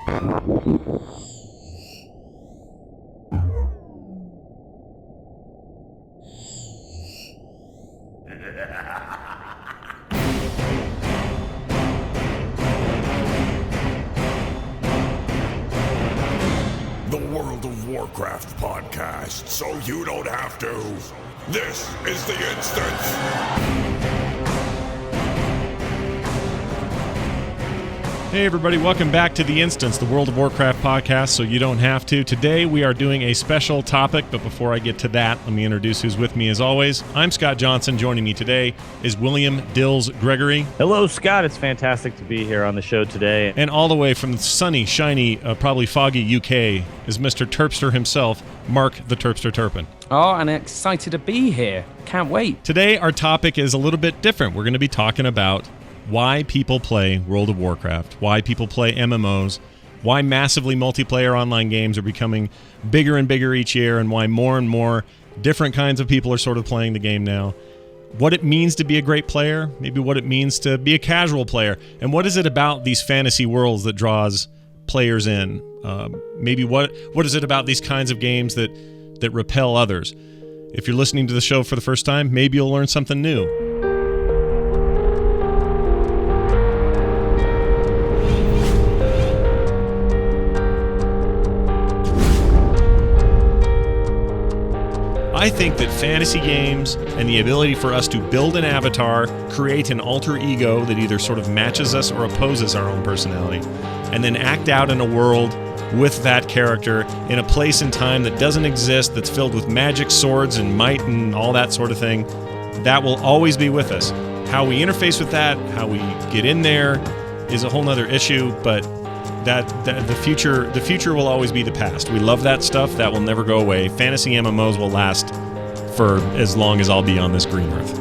The World of Warcraft podcast, so you don't have to. This is The Instance. Hey everybody, welcome back to The Instance, the World of Warcraft podcast, so you don't have to. Today we are doing a special topic, but before I get to that, let me introduce who's with me as always. I'm Scott Johnson. Joining me today is William Dills Gregory. Hello, Scott. It's fantastic to be here on the show today. And all the way from sunny, shiny, probably foggy UK is Mr. Terpster himself, Mark the Terpster Turpin. Oh, and excited to be here. Can't wait. Today our topic is a little bit different. We're going to be talking about why people play World of Warcraft, why people play MMOs, why massively multiplayer online games are becoming bigger and bigger each year, and why more and more different kinds of people are sort of playing the game now. What it means to be a great player, maybe what it means to be a casual player, and what is it about these fantasy worlds that draws players in? Maybe what is it about these kinds of games that repel others? If you're listening to the show for the first time, maybe you'll learn something new. I think that fantasy games and the ability for us to build an avatar, create an alter ego that either sort of matches us or opposes our own personality, and then act out in a world with that character in a place and time that doesn't exist, that's filled with magic, swords, and might, and all that sort of thing, that will always be with us. How we interface with that, how we get in there, is a whole nother issue, but the future will always be the past. We love that stuff. That will never go away. Fantasy MMOs will last for as long as I'll be on this green earth.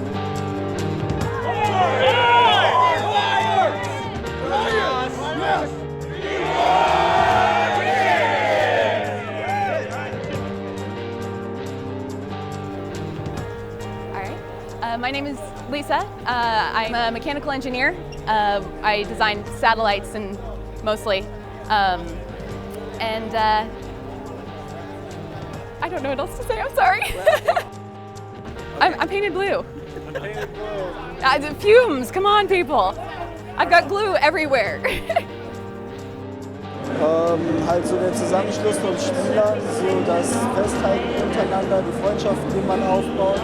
My name is Lisa. I'm a mechanical engineer. I design satellites and mostly. I don't know what else to say. I'm sorry. I'm painted blue. The fumes. Come on, people. I've got glue everywhere. Halt so der Zusammenschluss von Spielern, so das Festhalten untereinander, die Freundschaften, die man aufbaut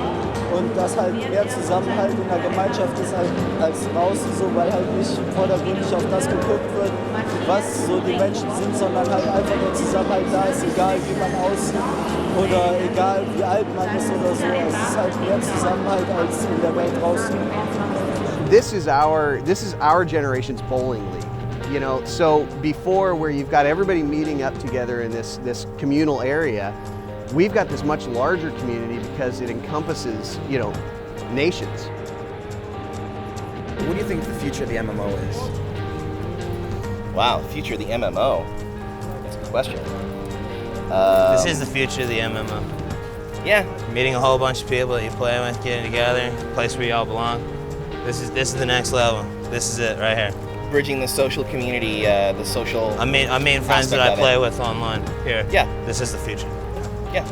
und das halt mehr Zusammenhalt in der Gemeinschaft ist halt als draußen so, weil halt nicht vordergründig auf das geguckt wird, was so die Menschen sind, sondern halt einfach der Zusammenhalt da ist, egal wie man aussieht oder egal wie alt man ist oder so. Es ist halt mehr Zusammenhalt als in der Welt draußen. This is our generation's bowling league. You know, so before where you've got everybody meeting up together in this communal area, we've got this much larger community because it encompasses, you know, nations. What do you think the future of the MMO is? Wow, the future of the MMO? That's a good question. This is the future of the MMO. Yeah. Meeting a whole bunch of people that you play with, getting together, a place where you all belong. This is the next level. This is it right here. Bridging the social community, the social. I mean friends that I play with online here. Yeah. This is the future. Yeah.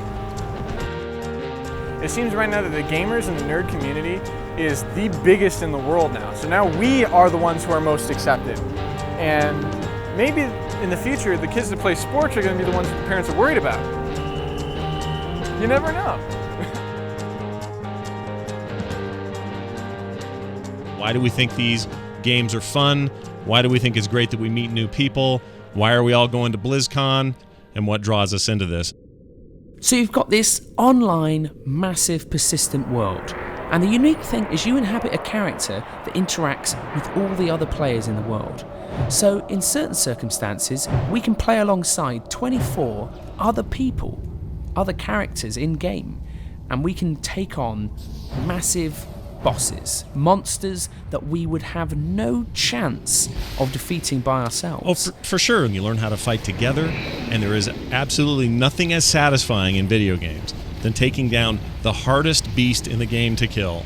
It seems right now that the gamers and the nerd community is the biggest in the world now. So now we are the ones who are most accepted. And maybe in the future, the kids that play sports are going to be the ones that the parents are worried about. You never know. Why do we think these games are fun? Why do we think it's great that we meet new people? Why are we all going to BlizzCon? And what draws us into this? So you've got this online, massive, persistent world. And the unique thing is you inhabit a character that interacts with all the other players in the world. So in certain circumstances, we can play alongside 24 other people, other characters in-game. And we can take on massive bosses, monsters that we would have no chance of defeating by ourselves. Oh, for sure. And you learn how to fight together, and there is absolutely nothing as satisfying in video games than taking down the hardest beast in the game to kill,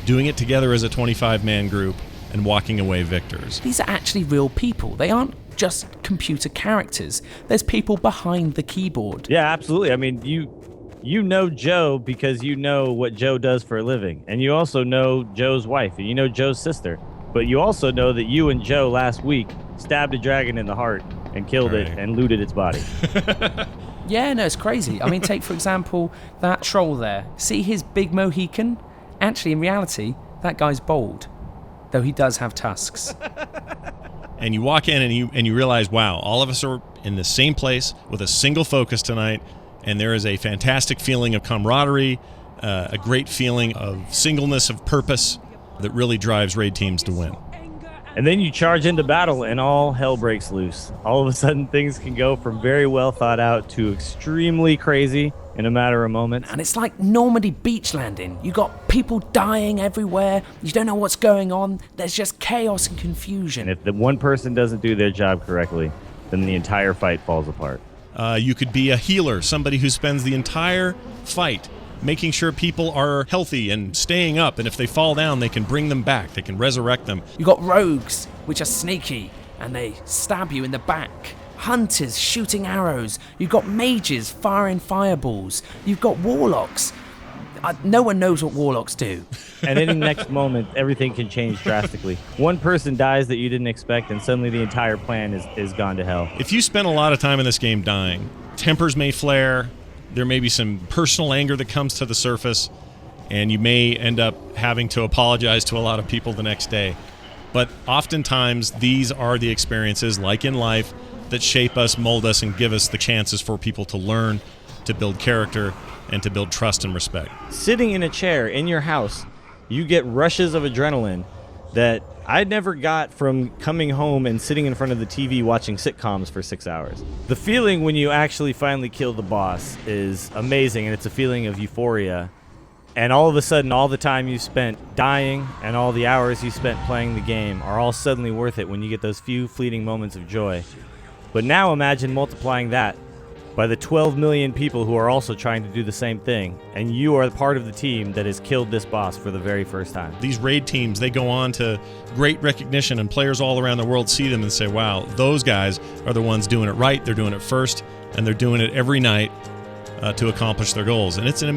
doing it together as a 25-man group, and walking away victors. These are actually real people. They aren't just computer characters. There's people behind the keyboard. Yeah, absolutely. I mean, you know Joe because you know what Joe does for a living. And you also know Joe's wife, and you know Joe's sister. But you also know that you and Joe last week stabbed a dragon in the heart and killed it and looted its body. Yeah, no, it's crazy. I mean, take, for example, that troll there. See his big Mohican? Actually, in reality, that guy's bald, though he does have tusks. And you walk in and you realize, wow, all of us are in the same place with a single focus tonight, and there is a fantastic feeling of camaraderie, a great feeling of singleness of purpose that really drives raid teams to win. And then you charge into battle and all hell breaks loose. All of a sudden things can go from very well thought out to extremely crazy in a matter of moments. And it's like Normandy beach landing. You got people dying everywhere. You don't know what's going on. There's just chaos and confusion. And if the one person doesn't do their job correctly, then the entire fight falls apart. You could be a healer, somebody who spends the entire fight making sure people are healthy and staying up, and if they fall down, they can bring them back. They can resurrect them. You got rogues, which are sneaky, and they stab you in the back. Hunters shooting arrows. You've got mages firing fireballs. You've got warlocks. No one knows what warlocks do. And in the next moment, everything can change drastically. One person dies that you didn't expect, and suddenly the entire plan is gone to hell. If you spend a lot of time in this game dying, tempers may flare, there may be some personal anger that comes to the surface, and you may end up having to apologize to a lot of people the next day. But oftentimes, these are the experiences, like in life, that shape us, mold us, and give us the chances for people to learn, to build character, and to build trust and respect. Sitting in a chair in your house, you get rushes of adrenaline that I never got from coming home and sitting in front of the TV watching sitcoms for 6 hours. The feeling when you actually finally kill the boss is amazing, and it's a feeling of euphoria. And all of a sudden, all the time you spent dying and all the hours you spent playing the game are all suddenly worth it when you get those few fleeting moments of joy. But now imagine multiplying that by the 12 million people who are also trying to do the same thing, and you are part of the team that has killed this boss for the very first time. These raid teams, they go on to great recognition, and players all around the world see them and say, wow, those guys are the ones doing it right, they're doing it first, and they're doing it every night to accomplish their goals. And it's an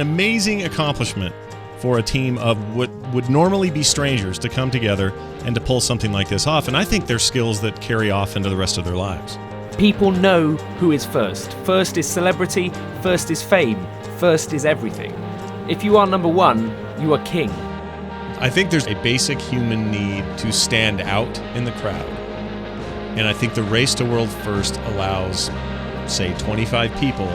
amazing accomplishment for a team of what would normally be strangers to come together and to pull something like this off. And I think they're skills that carry off into the rest of their lives. People know who is first. First is celebrity, first is fame, first is everything. If you are number one, you are king. I think there's a basic human need to stand out in the crowd. And I think the race to world first allows, say, 25 people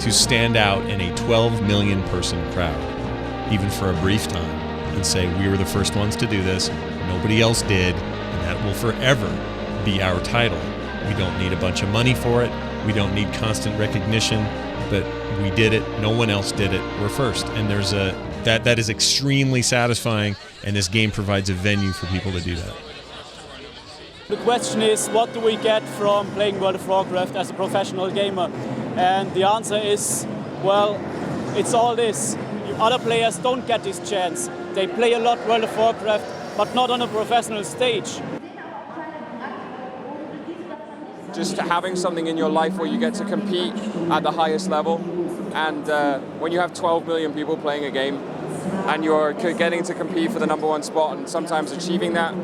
to stand out in a 12 million person crowd, even for a brief time, and say, we were the first ones to do this, nobody else did, and that will forever be our title. We don't need a bunch of money for it. We don't need constant recognition, but we did it. No one else did it. We're first. And there's that is extremely satisfying, and this game provides a venue for people to do that. The question is, what do we get from playing World of Warcraft as a professional gamer? And the answer is, well, it's all this. Other players don't get this chance. They play a lot World of Warcraft, but not on a professional stage. Just having something in your life where you get to compete at the highest level, and when you have 12 million people playing a game and you're getting to compete for the number one spot and sometimes achieving that,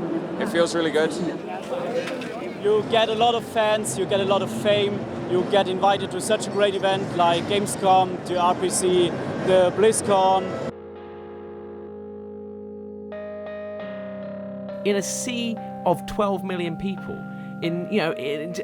it feels really good. You get a lot of fans, you get a lot of fame, you get invited to such a great event like Gamescom, to RPC, the BlizzCon. In a sea of 12 million people, in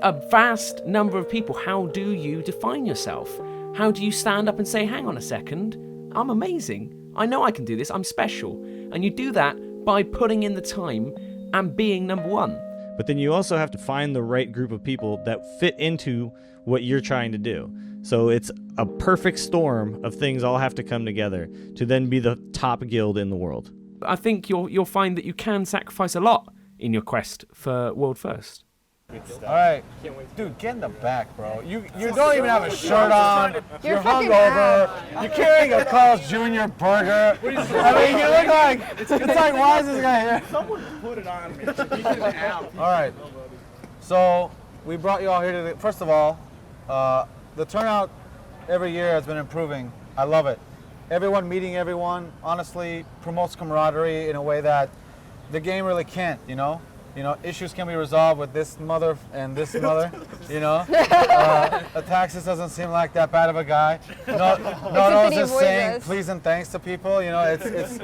a vast number of people, how do you define yourself? How do you stand up and say, hang on a second, I'm amazing, I know I can do this, I'm special? And you do that by putting in the time and being number one. But then you also have to find the right group of people that fit into what you're trying to do. So it's a perfect storm of things all have to come together to then be the top guild in the world. I think you'll find that you can sacrifice a lot in your quest for World First. All right, dude, get in the back, bro. You don't even have a shirt on. You're hungover. You're carrying a Carl's Jr. burger. I mean, you look like it's like, why is this guy here? Someone put it on me. All right. So we brought you all here today. First of all, the turnout every year has been improving. I love it. Everyone meeting everyone honestly promotes camaraderie in a way that the game really can't, you know? Issues can be resolved with this mother and this mother, Ataxis doesn't seem like that bad of a guy. No one's just saying please and thanks to people, it's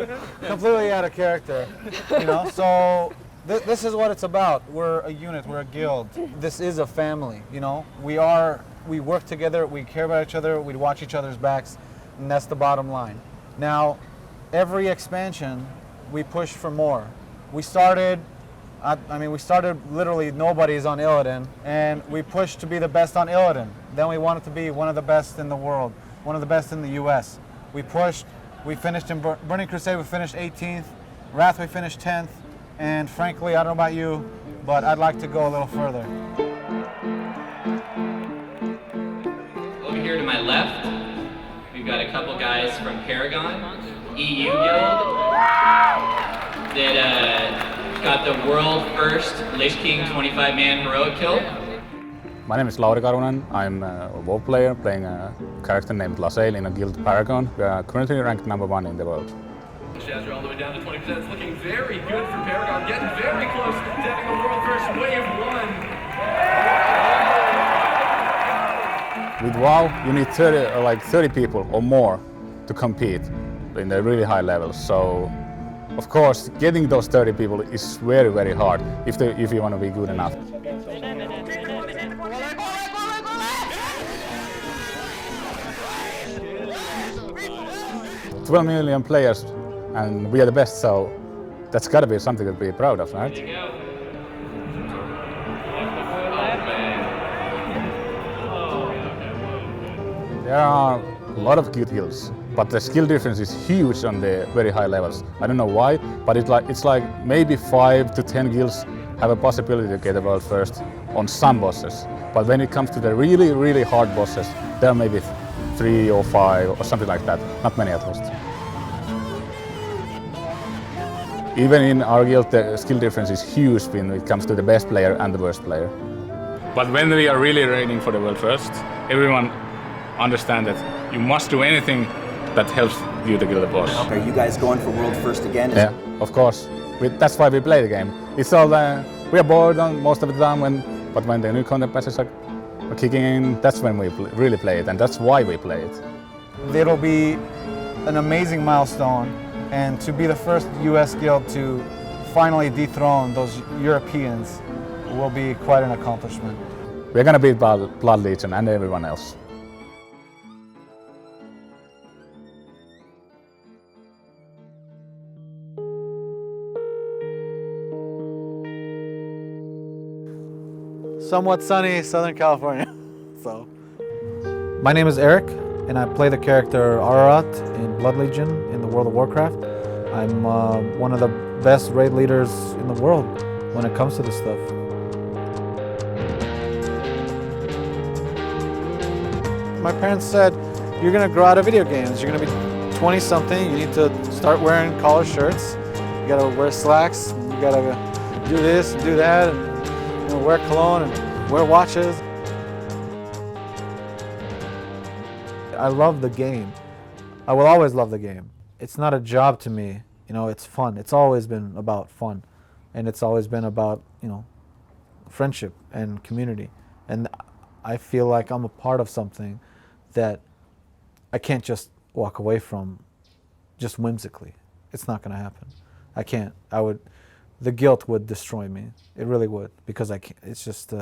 completely out of character, So this is what it's about. We're a unit, we're a guild. This is a family, we work together, we care about each other, we watch each other's backs, and that's the bottom line. Now, every expansion, we push for more. We started literally nobody's on Illidan, and we pushed to be the best on Illidan. Then we wanted to be one of the best in the world, one of the best in the US. We pushed, we finished in Burning Crusade, we finished 18th, Wrath we finished 10th, and frankly, I don't know about you, but I'd like to go a little further. Over here to my left, we've got a couple guys from Paragon, EU Guild, that got the world first Lich King 25-man heroic kill. My name is Lauri Karunen. I'm a WoW player playing a character named Lasail in a guild Paragon. We are currently ranked #1 in the world. Shatter all the way down to 20%. It's looking very good for Paragon. Getting very close to having the world first wave 1. With WoW, you need 30 people or more to compete in the really high levels. So, of course, getting those 30 people is very, very hard if you want to be good enough. 12 million players, and we are the best, so that's got to be something to be proud of, right? There are a lot of good guilds, but the skill difference is huge on the very high levels. I don't know why, but it's like maybe 5 to 10 guilds have a possibility to get the world first on some bosses. But when it comes to the really, really hard bosses, there are maybe 3 or 5 or something like that, not many at least. Even in our guild, the skill difference is huge when it comes to the best player and the worst player. But when we are really raining for the world first, everyone understands that you must do anything that helps you to kill the boss. Are you guys going for world first again? Yeah, of course. That's why we play the game. It's all we are bored on most of the time, but when the new content patches are kicking in, that's when we really play it, and that's why we play it. It'll be an amazing milestone, and to be the first US guild to finally dethrone those Europeans will be quite an accomplishment. We're gonna beat Blood Legion and everyone else. Somewhat sunny Southern California. My name is Eric, and I play the character Ararat in Blood Legion in the World of Warcraft. I'm one of the best raid leaders in the world when it comes to this stuff. My parents said, you're gonna grow out of video games. You're gonna be 20-something. You need to start wearing collar shirts. You gotta wear slacks. You gotta do this and do that. And, wear cologne and wear watches. I love the game. I will always love the game. It's not a job to me, it's fun. It's always been about fun, and it's always been about, friendship and community. And I feel like I'm a part of something that I can't just walk away from just whimsically. It's not gonna happen. I can't. The guilt would destroy me. It really would, because I can't, it's just,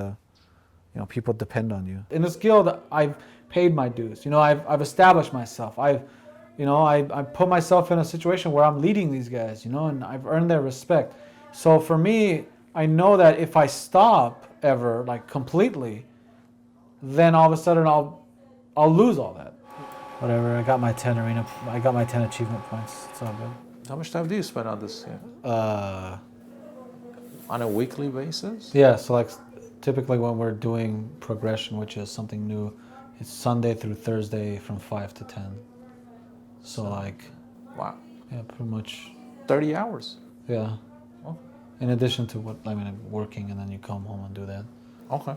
people depend on you. In this guild, I've paid my dues. I've established myself. I put myself in a situation where I'm leading these guys, and I've earned their respect. So for me, I know that if I stop ever, completely, then all of a sudden I'll lose all that. Whatever, I got my 10 achievement points. It's all good. How much time do you spend on this? On a weekly basis? Yeah, so typically when we're doing progression, which is something new, it's Sunday through Thursday from 5 to 10. So wow. Yeah, pretty much. 30 hours? Yeah. Oh. In addition to working, and then you come home and do that. Okay.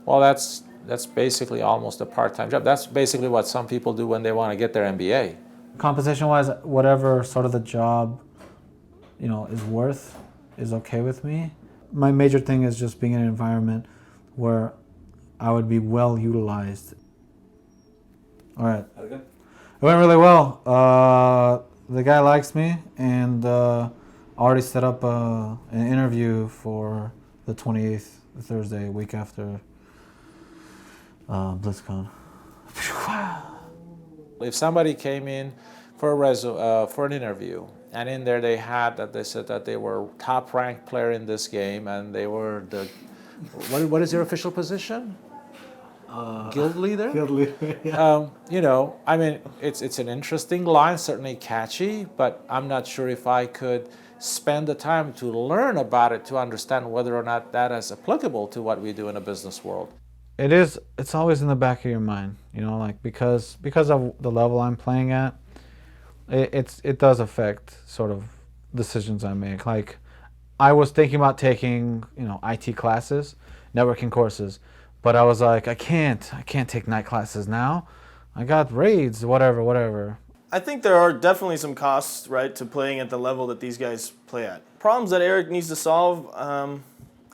Well, that's basically almost a part-time job. That's basically what some people do when they want to get their MBA. Compensation-wise, whatever sort of the job, is worth is okay with me. My major thing is just being in an environment where I would be well utilized. All right. It went really well. The guy likes me, and already set up an interview for the 28th, Thursday, week after BlizzCon. If somebody came in for an interview, and in there they said that they were top-ranked player in this game, and they were the what is your official position? Guild leader? Guild leader, yeah. I mean, it's an interesting line, certainly catchy, but I'm not sure if I could spend the time to learn about it to understand whether or not that is applicable to what we do in a business world. It is. It's always in the back of your mind, because of the level I'm playing at. It does affect sort of decisions I make. Like, I was thinking about taking IT classes, networking courses, but I was like, I can't take night classes now. I got raids, whatever. I think there are definitely some costs, right, to playing at the level that these guys play at. Problems that Eric needs to solve,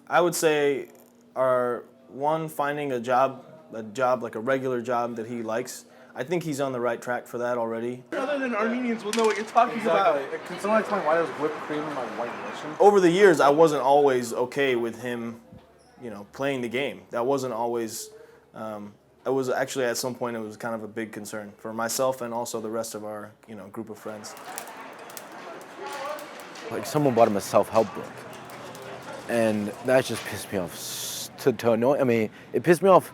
I would say, are one, finding a job like a regular job that he likes. I think he's on the right track for that already. Other than Armenians will know what you're talking about. Can someone explain why there's whipped cream in my white Russian? Over the years, I wasn't always okay with him, playing the game. That wasn't always. It was actually at some point it was kind of a big concern for myself and also the rest of our group of friends. Like, someone bought him a self-help book, and that just pissed me off to annoy. I mean, it pissed me off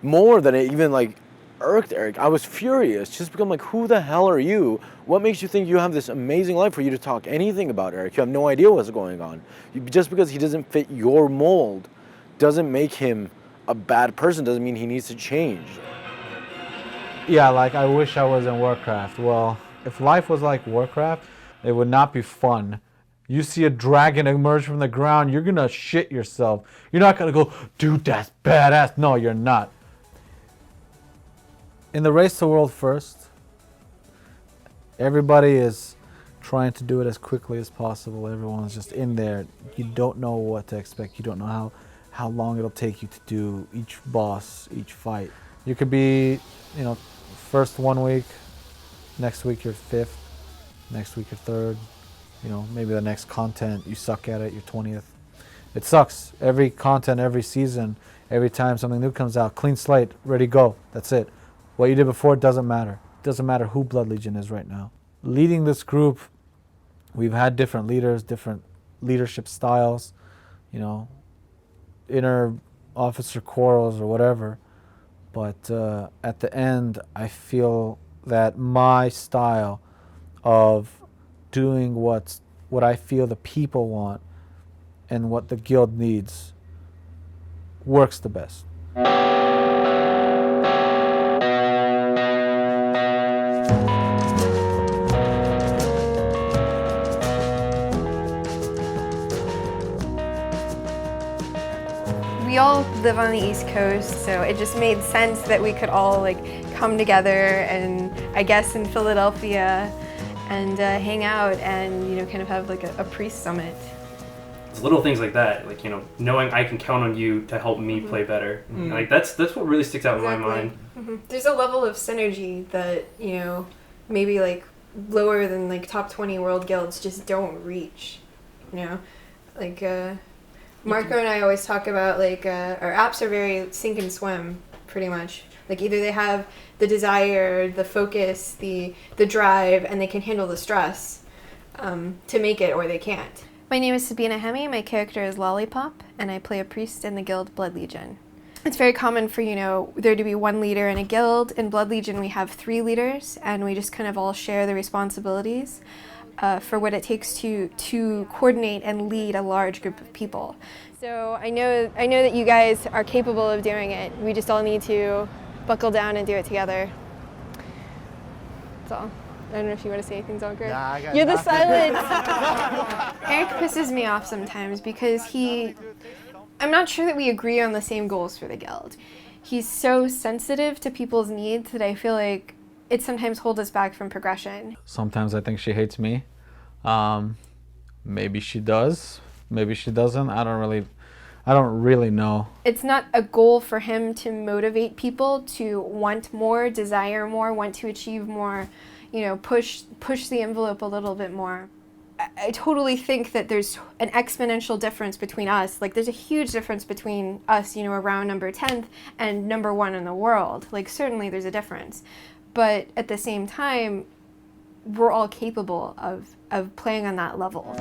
more than it even irked Eric. I was furious, just because I'm like, who the hell are you? What makes you think you have this amazing life for you to talk anything about Eric? You have no idea what's going on. Just because he doesn't fit your mold doesn't make him a bad person, doesn't mean he needs to change. Yeah, I wish I was in Warcraft. Well, if life was like Warcraft, it would not be fun. You see a dragon emerge from the ground, you're gonna shit yourself. You're not gonna go, dude, that's badass. No, you're not. In the race to world first, everybody is trying to do it as quickly as possible. Everyone's just in there. You don't know what to expect. You don't know how long it'll take you to do each boss, each fight. You could be, first 1 week, next week you're 5th, next week you're 3rd, maybe the next content you suck at it, you're 20th. It sucks. Every content, every season, every time something new comes out, clean slate, ready, go. That's it. What you did before doesn't matter. It doesn't matter who Blood Legion is right now. Leading this group, we've had different leaders, different leadership styles, inner officer quarrels or whatever. But at the end, I feel that my style of doing what I feel the people want and what the guild needs works the best. We all live on the East Coast, so it just made sense that we could all come together and I guess in Philadelphia and hang out and kind of have a priest summit. It's little things like that, knowing I can count on you to help me play better. Mm-hmm. That's what really sticks out in my mind. Mm-hmm. There's a level of synergy that maybe lower than top 20 world guilds just don't reach. Marco and I always talk about our apps are very sink and swim, pretty much. Either they have the desire, the focus, the drive, and they can handle the stress to make it, or they can't. My name is Sabina Hemi. My character is Lollipop, and I play a priest in the guild Blood Legion. It's very common for there to be one leader in a guild. In Blood Legion, we have 3 leaders, and we just kind of all share the responsibilities for what it takes to coordinate and lead a large group of people. So I know that you guys are capable of doing it. We just all need to buckle down and do it together. That's all. I don't know if you want to say anything, Zonker. Nah, You're the silence. Eric pisses me off sometimes because he I'm not sure that we agree on the same goals for the guild. He's so sensitive to people's needs that I feel like it sometimes holds us back from progression. Sometimes I think she hates me. Maybe she does. Maybe she doesn't. I don't really know. It's not a goal for him to motivate people to want more, desire more, want to achieve more, you know, push the envelope a little bit more. I totally think that there's an exponential difference between us. Like, there's a huge difference between us, you know, around number 10th and number 1 in the world. Like, certainly there's a difference. But at the same time, we're all capable of playing on that level.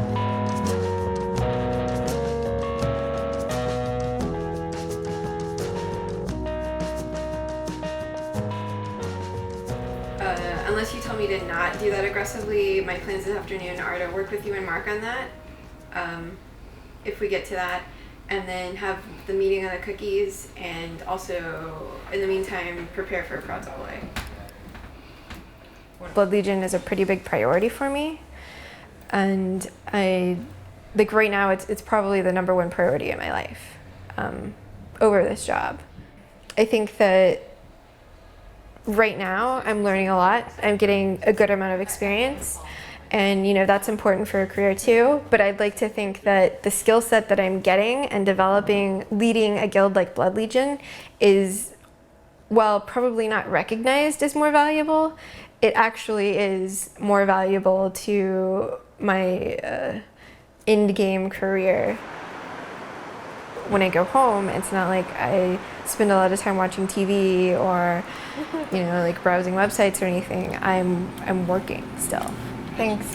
Unless you tell me to not do that aggressively, my plans this afternoon are to work with you and Mark on that, if we get to that, and then have the meeting on the cookies, and also, in the meantime, prepare for Prods Ahoy. Blood Legion is a pretty big priority for me, and like right now it's probably the number 1 priority in my life, over this job. I think that right now I'm learning a lot. I'm getting a good amount of experience, and you know, that's important for a career too, but I'd like to think that the skill set that I'm getting and developing leading a guild like Blood Legion is, while probably not recognized as more valuable, it actually is more valuable to my in-game career. When I go home, it's not like I spend a lot of time watching TV or, you know, like browsing websites or anything. I'm working still. Thanks.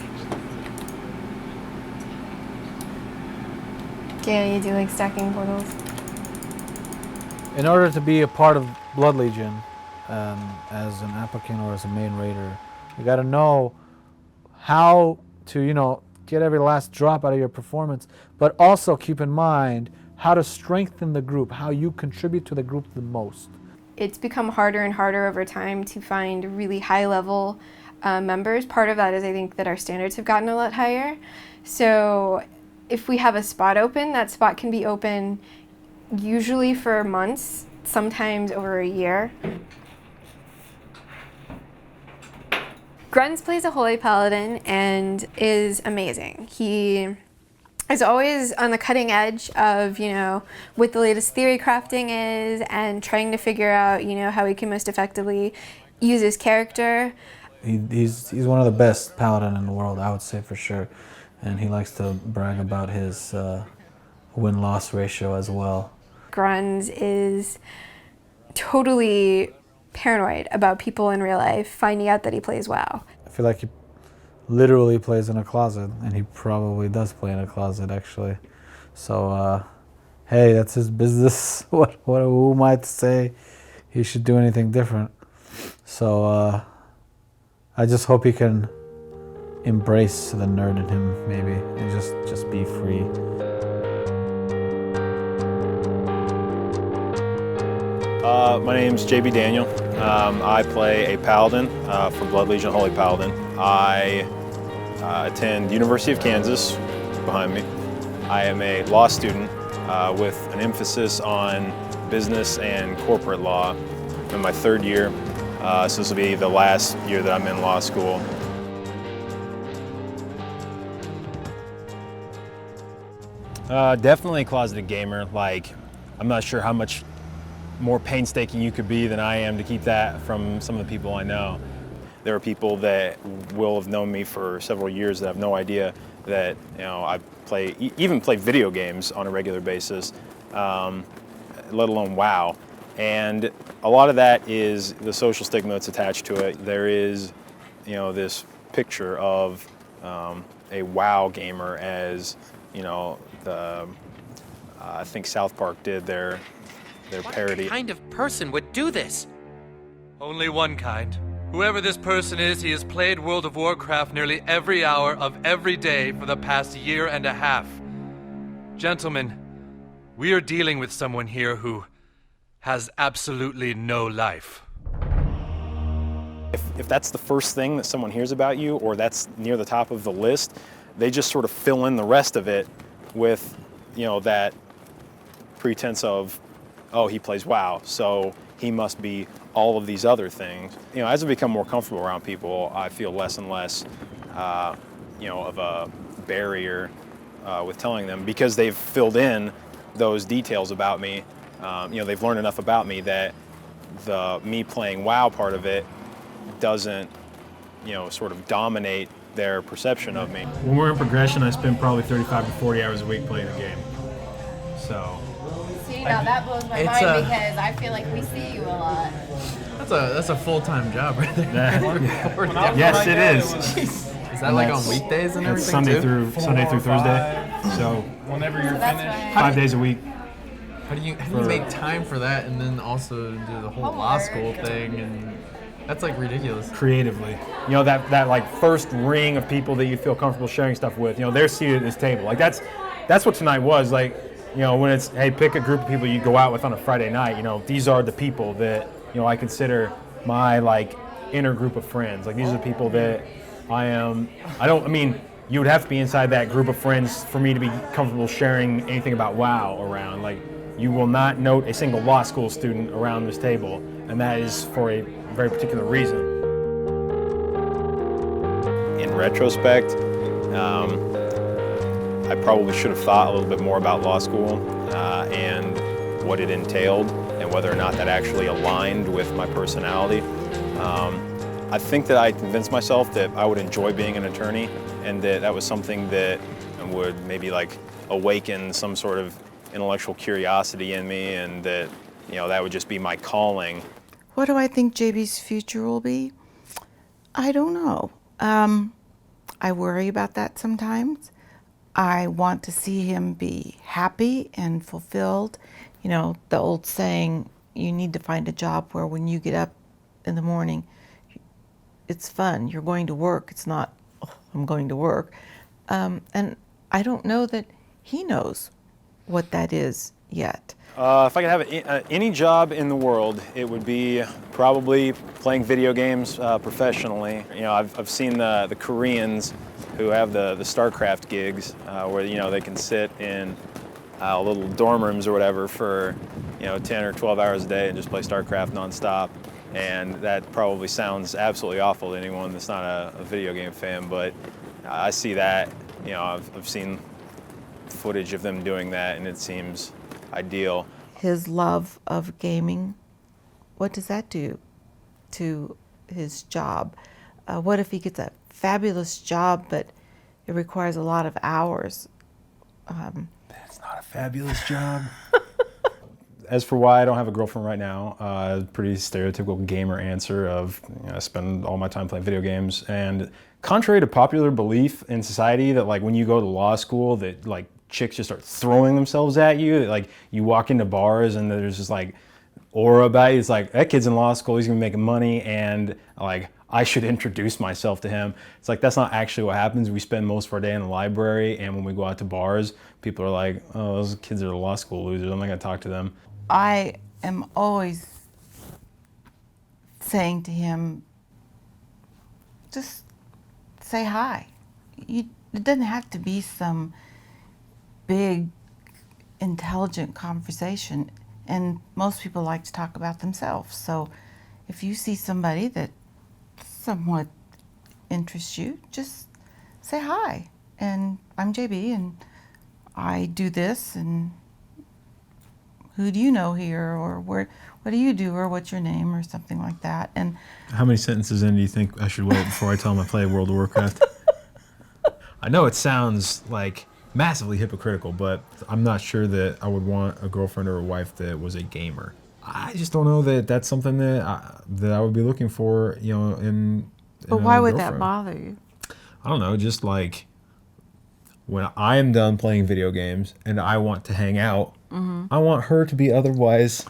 Yeah, you do like stacking portals. In order to be a part of Blood Legion, as an applicant or as a main raider, you got to know how to, you know, get every last drop out of your performance, but also keep in mind how to strengthen the group, how you contribute to the group the most. It's become harder and harder over time to find really high-level members. Part of that is I think that our standards have gotten a lot higher. So if we have a spot open, that spot can be open usually for months, sometimes over a year. Gruns plays a Holy Paladin and is amazing. He is always on the cutting edge of, you know, what the latest theory crafting is and trying to figure out, you know, how he can most effectively use his character. He's one of the best paladin in the world, I would say for sure. And he likes to brag about his win-loss ratio as well. Gruns is totally paranoid about people in real life finding out that he plays WoW. I feel like he literally plays in a closet, and he probably does play in a closet actually. So hey, that's his business. Who am I to say he should do anything different? So I just hope he can embrace the nerd in him maybe and just be free. My name's JB Daniel. I play a Paladin for Blood Legion Holy Paladin. I attend University of Kansas, behind me. I am a law student with an emphasis on business and corporate law. I'm in my 3rd year, so this will be the last year that I'm in law school. Definitely a closeted gamer. Like, I'm not sure how much more painstaking you could be than I am to keep that from some of the people I know. There are people that will have known me for several years that have no idea that, you know, I even play video games on a regular basis, let alone WoW. And a lot of that is the social stigma that's attached to it. There is, you know, this picture of a WoW gamer as, you know, I think South Park did their parody. What kind of person would do this? Only one kind. Whoever this person is, he has played World of Warcraft nearly every hour of every day for the past year and a half. Gentlemen, we are dealing with someone here who has absolutely no life. If that's the first thing that someone hears about you, or that's near the top of the list, they just sort of fill in the rest of it with, you know, that pretense of, oh, he plays WoW, so he must be all of these other things. You know, as I become more comfortable around people, I feel less and less, you know, of a barrier with telling them, because they've filled in those details about me. You know, they've learned enough about me that the me playing WoW part of it doesn't, you know, sort of dominate their perception of me. When we're in progression, I spend probably 35 to 40 hours a week playing the game. So. See, now that blows my mind because I feel like we see you a lot. That's a full-time job right there. Yes, it is. Is that like on weekdays and everything Sunday too? through Thursday. So whenever you're finished, 5 days a week. How do you make time for that and then also do the whole law school thing? And that's like ridiculous. Creatively, you know, that like first ring of people that you feel comfortable sharing stuff with. You know, they're seated at this table. Like that's what tonight was. Like, you know, when it's, hey, pick a group of people you go out with on a Friday night. You know, these are the people that, you know, I consider my like inner group of friends. Like these are the people that I mean, you would have to be inside that group of friends for me to be comfortable sharing anything about WoW around. Like, you will not note a single law school student around this table, and that is for a very particular reason. In retrospect, I probably should have thought a little bit more about law school and what it entailed and whether or not that actually aligned with my personality. I think that I convinced myself that I would enjoy being an attorney and that was something that would maybe like awaken some sort of intellectual curiosity in me, and that, you know, that would just be my calling. What do I think JB's future will be? I don't know. I worry about that sometimes. I want to see him be happy and fulfilled. You know, the old saying, you need to find a job where when you get up in the morning, it's fun. You're going to work. It's not, oh, I'm going to work. And I don't know that he knows what that is yet. If I could have any job in the world, it would be probably playing video games professionally. You know, I've seen the Koreans who have the StarCraft gigs where, you know, they can sit in little dorm rooms or whatever for, you know, 10 or 12 hours a day and just play StarCraft nonstop. And that probably sounds absolutely awful to anyone that's not a video game fan, but I see that. You know, I've seen footage of them doing that, and it seems ideal. His love of gaming, what does that do to his job? What if he gets a fabulous job, but it requires a lot of hours? That's not a fabulous job. As for why I don't have a girlfriend right now, pretty stereotypical gamer answer of, you know, I spend all my time playing video games. And contrary to popular belief in society that like when you go to law school that like chicks just start throwing themselves at you, like you walk into bars and there's just like aura about you. It's like, that kid's in law school, he's gonna be making money, and like I should introduce myself to him. It's like, that's not actually what happens. We spend most of our day in the library, and when we go out to bars, people are like, oh, those kids are law school losers, I'm not gonna talk to them. I am always saying to him, just say hi. It doesn't have to be some big, intelligent conversation, and most people like to talk about themselves. So if you see somebody that somewhat interests you, just say hi. And I'm JB, and I do this, and who do you know here, or what do you do, or what's your name, or something like that. And how many sentences in do you think I should wait before I tell him I play World of Warcraft? I know it sounds like massively hypocritical, but I'm not sure that I would want a girlfriend or a wife that was a gamer. I just don't know that that's something that I would be looking for, you know, in but why would that bother you? I don't know, just like when I am done playing video games and I want to hang out, I want her to be otherwise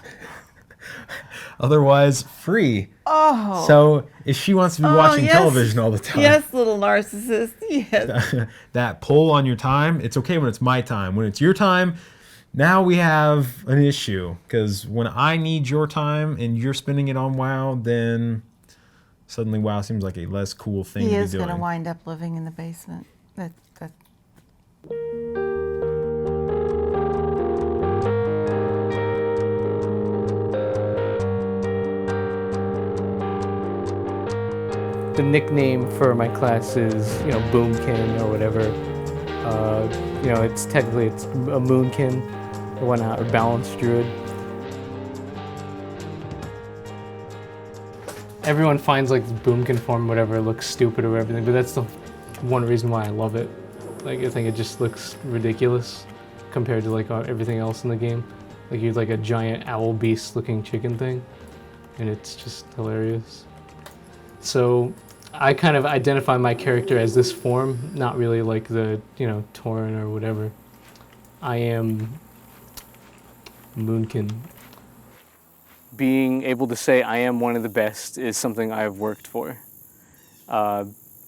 free. Oh. So if she wants to be watching yes. television all the time. Yes, little narcissist, yes. That pull on your time, it's okay when it's my time. When it's your time, now we have an issue. Because when I need your time and you're spending it on WoW, then suddenly WoW seems like a less cool thing to be doing. He is going to wind up living in the basement. the nickname for my class is, you know, Boomkin or whatever. You know, it's technically it's a Moonkin or whatnot, or Balanced Druid. Everyone finds like the Boomkin form, whatever, looks stupid or everything, but that's the one reason why I love it. Like, I think it just looks ridiculous compared to like everything else in the game. Like, you're like a giant owl beast looking chicken thing, and it's just hilarious. So I kind of identify my character as this form, not really like the, you know, Tauren or whatever. I am Moonkin. Being able to say I am one of the best is something I've worked for.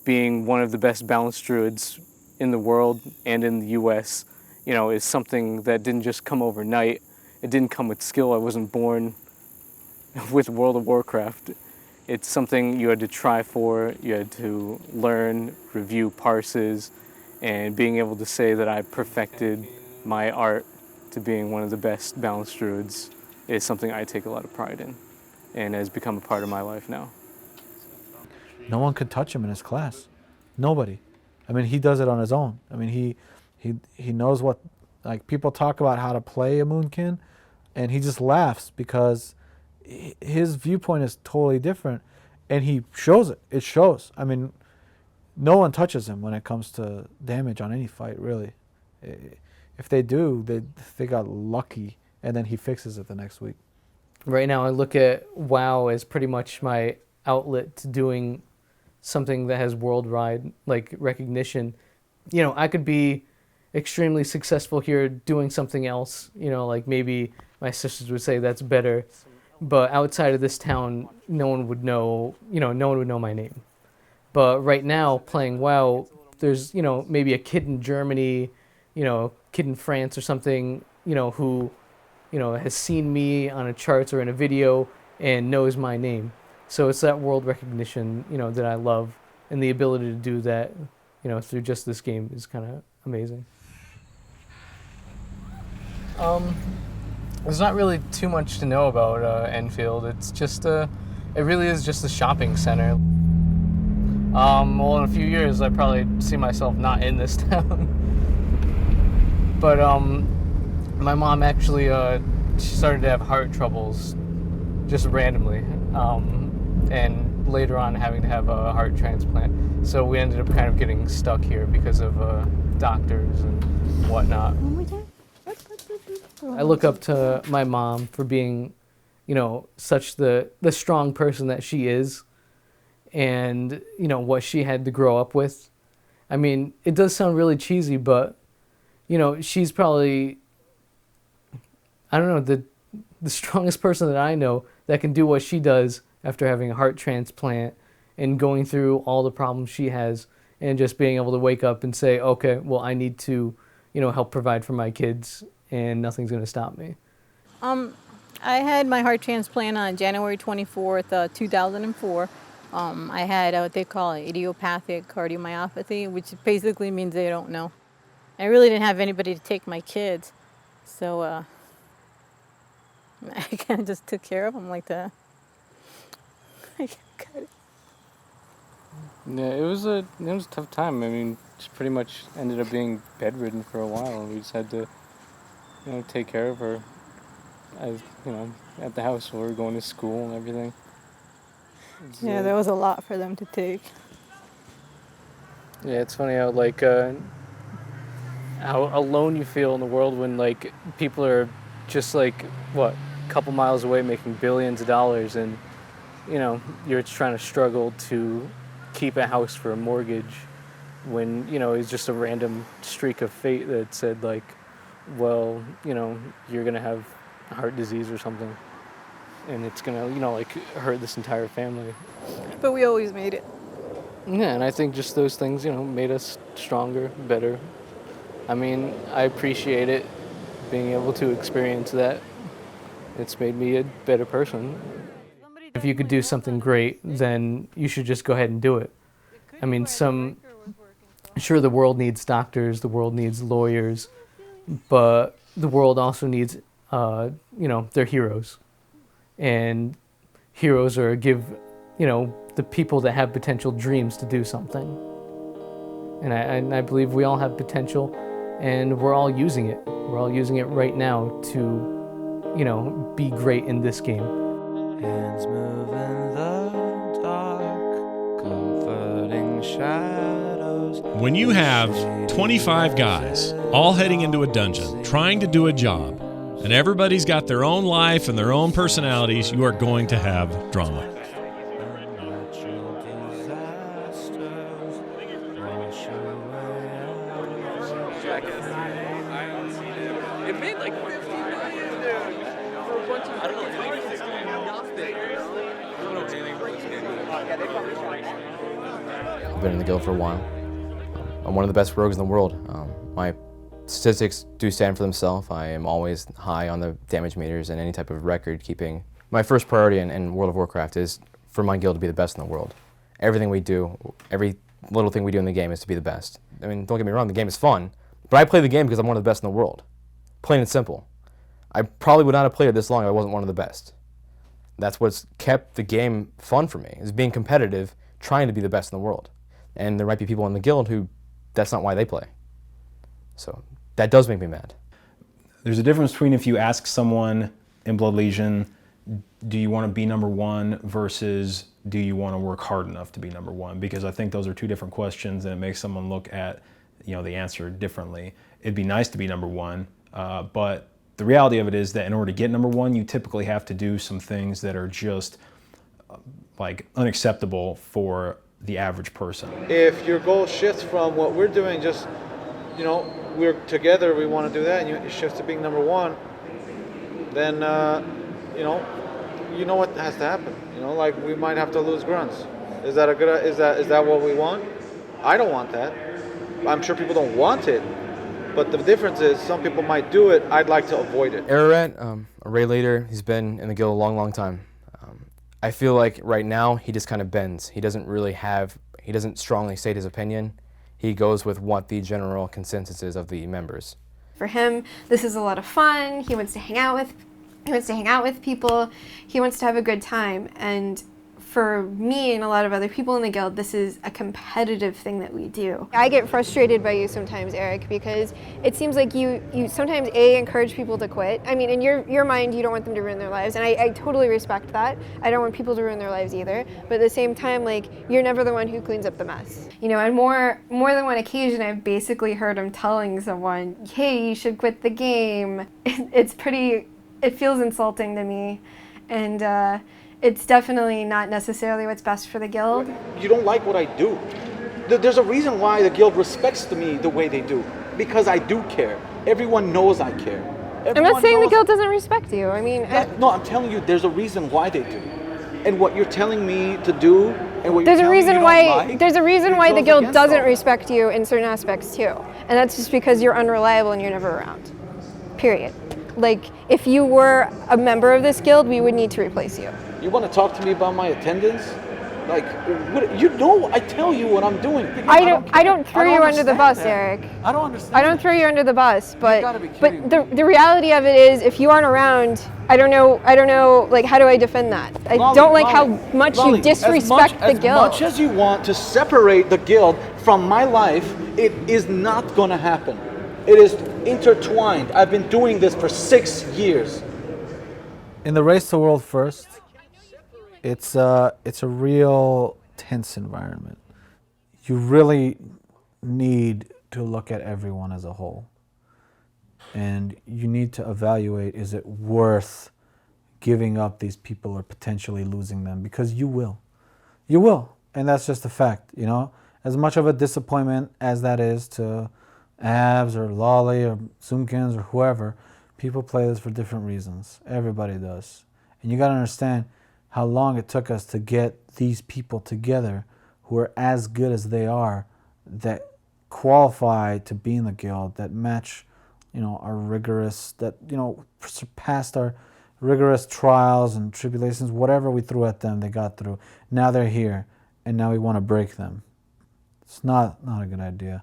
Being one of the best balanced druids in the world and in the US, you know, is something that didn't just come overnight. It didn't come with skill. I wasn't born with World of Warcraft. It's something you had to try for, you had to learn, review parses, and being able to say that I perfected my art to being one of the best balanced druids is something I take a lot of pride in and has become a part of my life now. No one could touch him in his class. Nobody. I mean, he does it on his own. I mean, he knows what, like, people talk about how to play a Moonkin, and he just laughs because his viewpoint is totally different, and he shows it. It shows. I mean, no one touches him when it comes to damage on any fight, really. If they do, they got lucky, and then he fixes it the next week. Right now I look at WoW as pretty much my outlet to doing something that has worldwide like recognition. You know, I could be extremely successful here doing something else, you know, like maybe my sisters would say that's better, but outside of this town no one would know, you know, no one would know my name. But right now playing WoW, there's, you know, maybe a kid in Germany, you know, kid in France or something, you know, who, you know, has seen me on a charts or in a video and knows my name. So it's that world recognition, you know, that I love, and the ability to do that, you know, through just this game is kind of amazing. There's not really too much to know about Enfield. It's just it really is just a shopping center. Well, in a few years, I probably see myself not in this town. But my mom actually she started to have heart troubles just randomly, and later on having to have a heart transplant. So we ended up kind of getting stuck here because of doctors and whatnot. I look up to my mom for being, you know, such the strong person that she is, and, you know, what she had to grow up with. I mean, it does sound really cheesy, but, you know, she's probably, I don't know, the strongest person that I know that can do what she does after having a heart transplant and going through all the problems she has, and just being able to wake up and say, okay, well, I need to, you know, help provide for my kids, and nothing's going to stop me. I had my heart transplant on January 24th, 2004. I had what they call idiopathic cardiomyopathy, which basically means they don't know. I really didn't have anybody to take my kids, so I kind of just took care of them like that. Yeah, it was a tough time. I mean, just pretty much ended up being bedridden for a while, and we just had to, you know, take care of her, as you know, at the house while we were going to school and everything. Yeah, there was a lot for them to take. Yeah, it's funny how like how alone you feel in the world when like people are just like what, a couple miles away making billions of dollars, and you know you're trying to struggle to keep a house for a mortgage when, you know, it's just a random streak of fate that said like, well, you know, you're gonna have heart disease or something, and it's gonna, you know, like hurt this entire family. But we always made it. Yeah, and I think just those things, you know, made us stronger, better. I mean, I appreciate it, being able to experience that. It's made me a better person. If you could do something great, then you should just go ahead and do it. I mean, sure, the world needs doctors, the world needs lawyers, but the world also needs, you know, their heroes. And heroes are give the people that have potential dreams to do something. And I believe we all have potential, and we're all using it. We're all using it right now to, be great in this game. Hands move in the dark, comforting shadows. When you have 25 guys all heading into a dungeon, trying to do a job, and everybody's got their own life and their own personalities, you are going to have drama. It made like 50 million, dude. For a bunch of, I don't know anything about this game. I've been in the guild for a while. I'm one of the best rogues in the world. My statistics do stand for themselves. I am always high on the damage meters and any type of record keeping. My first priority in World of Warcraft is for my guild to be the best in the world. Everything we do, every little thing we do in the game is to be the best. I mean, don't get me wrong, the game is fun, but I play the game because I'm one of the best in the world. Plain and simple. I probably would not have played it this long if I wasn't one of the best. That's what's kept the game fun for me, is being competitive, trying to be the best in the world. And there might be people in the guild who, that's not why they play. So that does make me mad. There's a difference between if you ask someone in Blood Legion, do you want to be #1 versus do you want to work hard enough to be #1? Because I think those are two different questions, and it makes someone look at the answer differently. It'd be nice to be #1, but the reality of it is that in order to get #1, you typically have to do some things that are just like unacceptable for the average person. If your goal shifts from what we're doing, just, we're together, we want to do that, and you shift to being #1, then, you know what has to happen. Like we might have to lose grunts. Is that is that what we want? I don't want that. I'm sure people don't want it, but the difference is some people might do it. I'd like to avoid it. Ararat, a raid leader, he's been in the guild a long, long time. I feel like right now he just kind of bends. He doesn't strongly state his opinion. He goes with what the general consensus is of the members. For him, this is a lot of fun. He wants to hang out with people. He wants to have a good time. And for me and a lot of other people in the guild, this is a competitive thing that we do. I get frustrated by you sometimes, Eric, because it seems like you sometimes encourage people to quit. I mean, in your mind, you don't want them to ruin their lives, and I totally respect that. I don't want people to ruin their lives either. But at the same time, like, you're never the one who cleans up the mess. On more than one occasion, I've basically heard him telling someone, "Hey, you should quit the game." It feels insulting to me, and it's definitely not necessarily what's best for the guild. You don't like what I do. There's a reason why the guild respects me the way they do, because I do care. Everyone knows I care. I'm not saying the guild doesn't respect you. I mean, no, I'm telling you, there's a reason why they do. And what you're telling me to do, and what there's you're a reason why there's a reason why the guild doesn't respect you in certain aspects too, and that's just because you're unreliable and you're never around. Period. Like, if you were a member of this guild, we would need to replace you. You want to talk to me about my attendance? Like, I tell you what I'm doing. I don't throw you under the bus, Eric. I don't understand. I don't throw you under the bus, but the reality of it is, if you aren't around, I don't know, like, how do I defend that? I don't like how much you disrespect the guild. As much as you want to separate the guild from my life, it is not going to happen. It is intertwined. I've been doing this for 6 years. In the race to world first, it's a real tense environment. You really need to look at everyone as a whole. And you need to evaluate, is it worth giving up these people or potentially losing them? Because you will. You will. And that's just a fact, As much of a disappointment as that is to Abs or Lolly or Zoomkins or whoever, people play this for different reasons. Everybody does. And you got to understand how long it took us to get these people together who are as good as they are, that qualify to be in the guild, that match, our rigorous, that, surpassed our rigorous trials and tribulations, whatever we threw at them, they got through. Now they're here, and now we want to break them. It's not a good idea.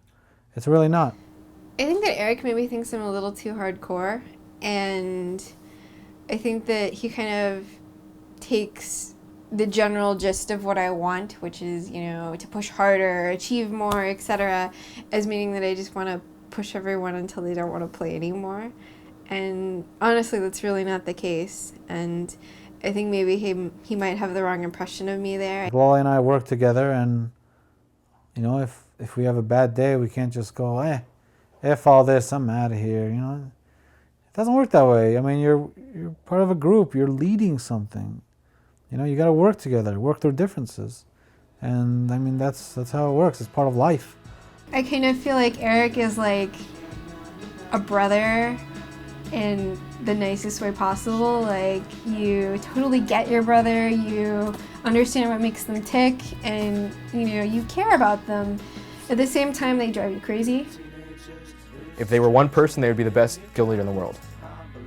It's really not. I think that Eric maybe thinks I'm a little too hardcore, and I think that he kind of takes the general gist of what I want, which is, you know, to push harder, achieve more, etc., as meaning that I just want to push everyone until they don't want to play anymore. And honestly, that's really not the case. And I think maybe he might have the wrong impression of me there. Wally and I work together, and you know, if we have a bad day, we can't just go, F all this, I'm out of here. You know, it doesn't work that way. I mean, you're part of a group. You're leading something. You know, you got to work together, work through differences, and I mean that's how it works. It's part of life. I kind of feel like Eric is like a brother in the nicest way possible. Like, you totally get your brother, you understand what makes them tick, and you know, you care about them. At the same time, they drive you crazy. If they were one person, they would be the best guild leader in the world.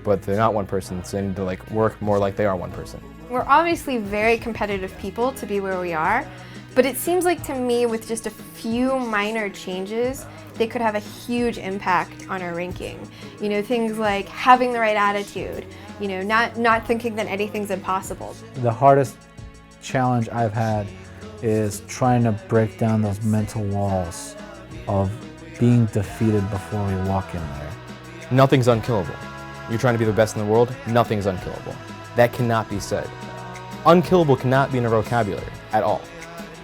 But they're not one person, so they need to like work more like they are one person. We're obviously very competitive people to be where we are, but it seems like to me with just a few minor changes, they could have a huge impact on our ranking. You know, things like having the right attitude, you know, not thinking that anything's impossible. The hardest challenge I've had is trying to break down those mental walls of being defeated before we walk in there. Nothing's unkillable. You're trying to be the best in the world, nothing's unkillable. That cannot be said. Unkillable cannot be in a vocabulary at all.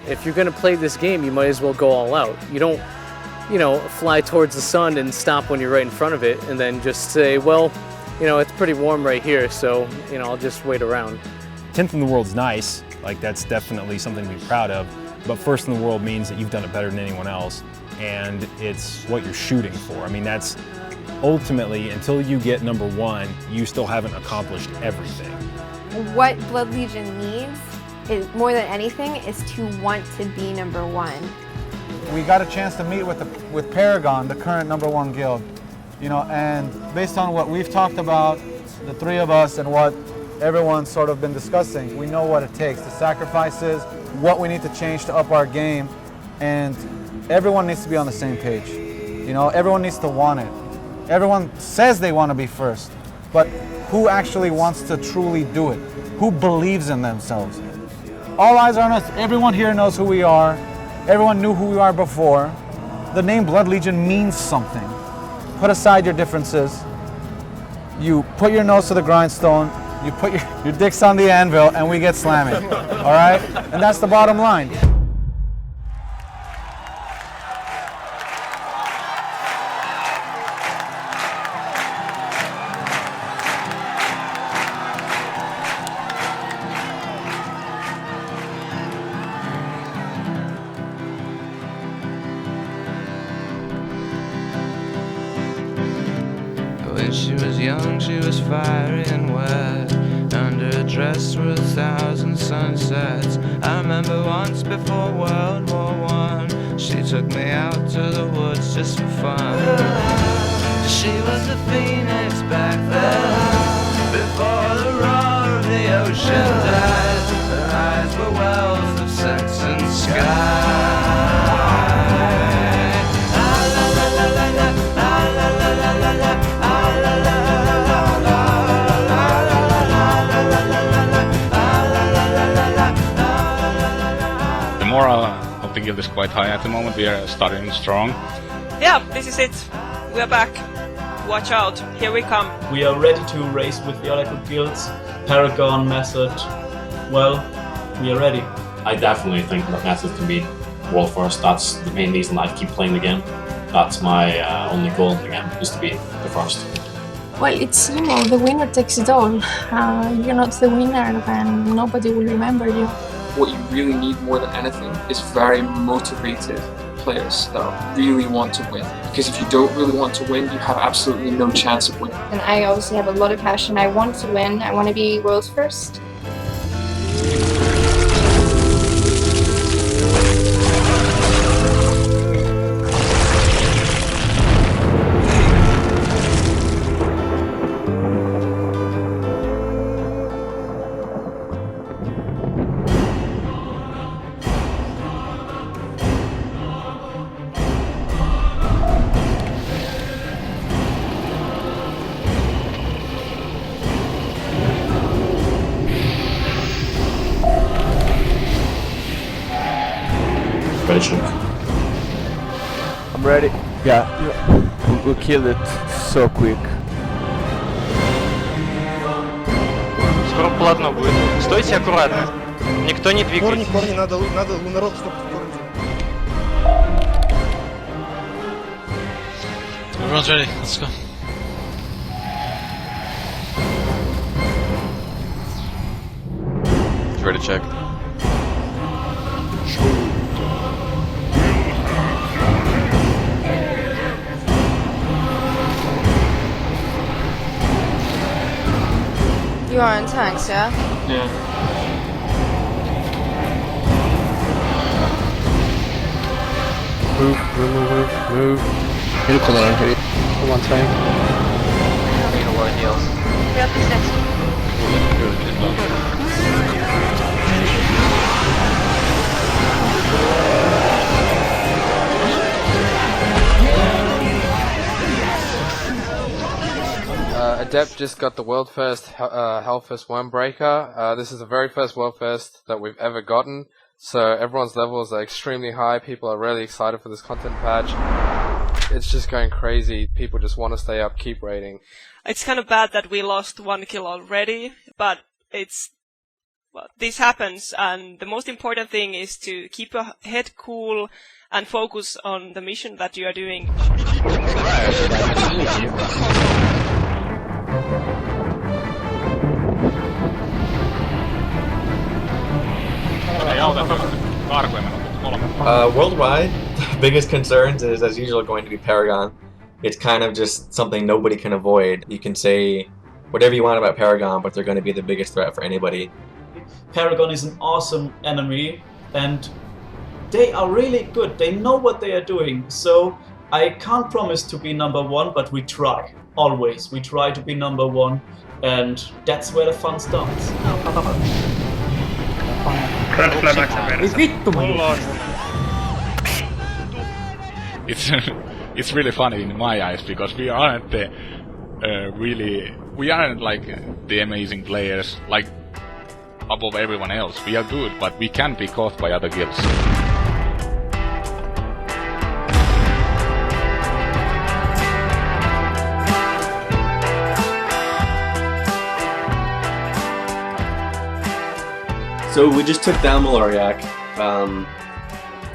If you're going to play this game, you might as well go all out. You don't, you know, fly towards the sun and stop when you're right in front of it and then just say, well, you know, it's pretty warm right here, so, you know, I'll just wait around. 10th in the world's nice, like that's definitely something to be proud of, but first in the world means that you've done it better than anyone else, and it's what you're shooting for. I mean, that's ultimately, until you get number one, you still haven't accomplished everything. What Blood Legion needs, is, more than anything, is to want to be number one. We got a chance to meet with Paragon, the current #1 guild, you know, and based on what we've talked about, the three of us, and what everyone's sort of been discussing, we know what it takes, the sacrifices, what we need to change to up our game, and everyone needs to be on the same page. You know, everyone needs to want it. Everyone says they want to be first, but who actually wants to truly do it? Who believes in themselves? All eyes are on us. Everyone here knows who we are. Everyone knew who we are before. The name Blood Legion means something. Put aside your differences. You put your nose to the grindstone. You put your dicks on the anvil, and we get slamming. All right? And that's the bottom line. When she was young, she was fiery and wet, under a dress with 1,000 sunsets. I remember once before World War I, she took me out to the woods just for fun. She was the phoenix back then, before the roar of the ocean died. Her eyes were wells of sex and sky. The morale of the guild is quite high at the moment. We are starting strong. Yeah, this is it. We are back. Watch out, here we come. We are ready to race with the other good guilds. Paragon, Method, well, we are ready. I definitely think that Method can be world first. That's the main reason I keep playing the game. That's my only goal again, is to be the first. Well, it's, you know, the winner takes it all. If you're not the winner, then nobody will remember you. What you really need more than anything is very motivated players that really want to win. Because if you don't really want to win, you have absolutely no chance of winning. And I obviously have a lot of passion. I want to win. I want to be world first. Ready, shoot. I'm ready. Yeah. We killed it so quick. Скоро платно будет. Стойте аккуратно. Никто не двигается. Корни, надо народ, стоп, корни. Everyone's ready. Let's go. Ready to check. You are in tanks, yeah? Yeah. Move. Hit it, come on, hit it. Come on, tank. I need a lot of heals. We have the six. Adept just got the world first Hellfest Wormbreaker. This is the very first world first that we've ever gotten, so everyone's levels are extremely high. People are really excited for this content patch. It's just going crazy. People just want to stay up, keep raiding. It's kind of bad that we lost 1 kill already, but well, this happens, and the most important thing is to keep your head cool and focus on the mission that you are doing. Worldwide, the biggest concerns is, as usual, going to be Paragon. It's kind of just something nobody can avoid. You can say whatever you want about Paragon, but they're going to be the biggest threat for anybody. Paragon is an awesome enemy, and they are really good. They know what they are doing. So I can't promise to be #1, but we try. Always. We try to be #1, and that's where the fun starts. It's really funny in my eyes because we aren't like the amazing players like above everyone else. We are good, but we can be caught by other guilds. So we just took down Maloriak.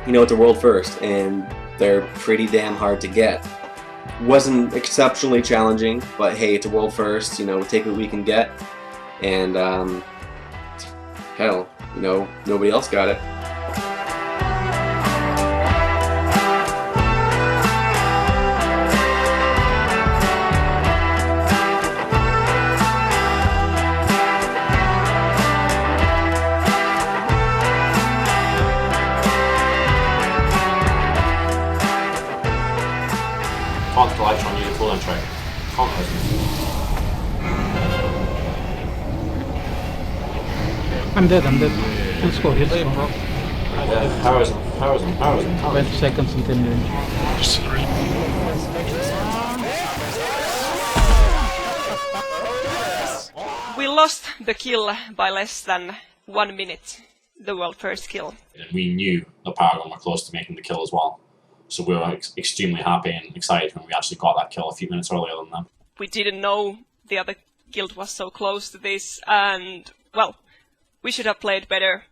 It's a world first, and they're pretty damn hard to get. Wasn't exceptionally challenging, but hey, it's a world first. We take what we can get, and hell, nobody else got it. Can't the light on you full and track. Can't I'm dead. Let's go. Yeah, powers him. 20 seconds until range. We lost the kill by less than 1 minute, the world first kill. We knew the Paragon were close to making the kill as well. So we were extremely happy and excited when we actually got that kill a few minutes earlier than them. We didn't know the other guild was so close to this, and, well, we should have played better.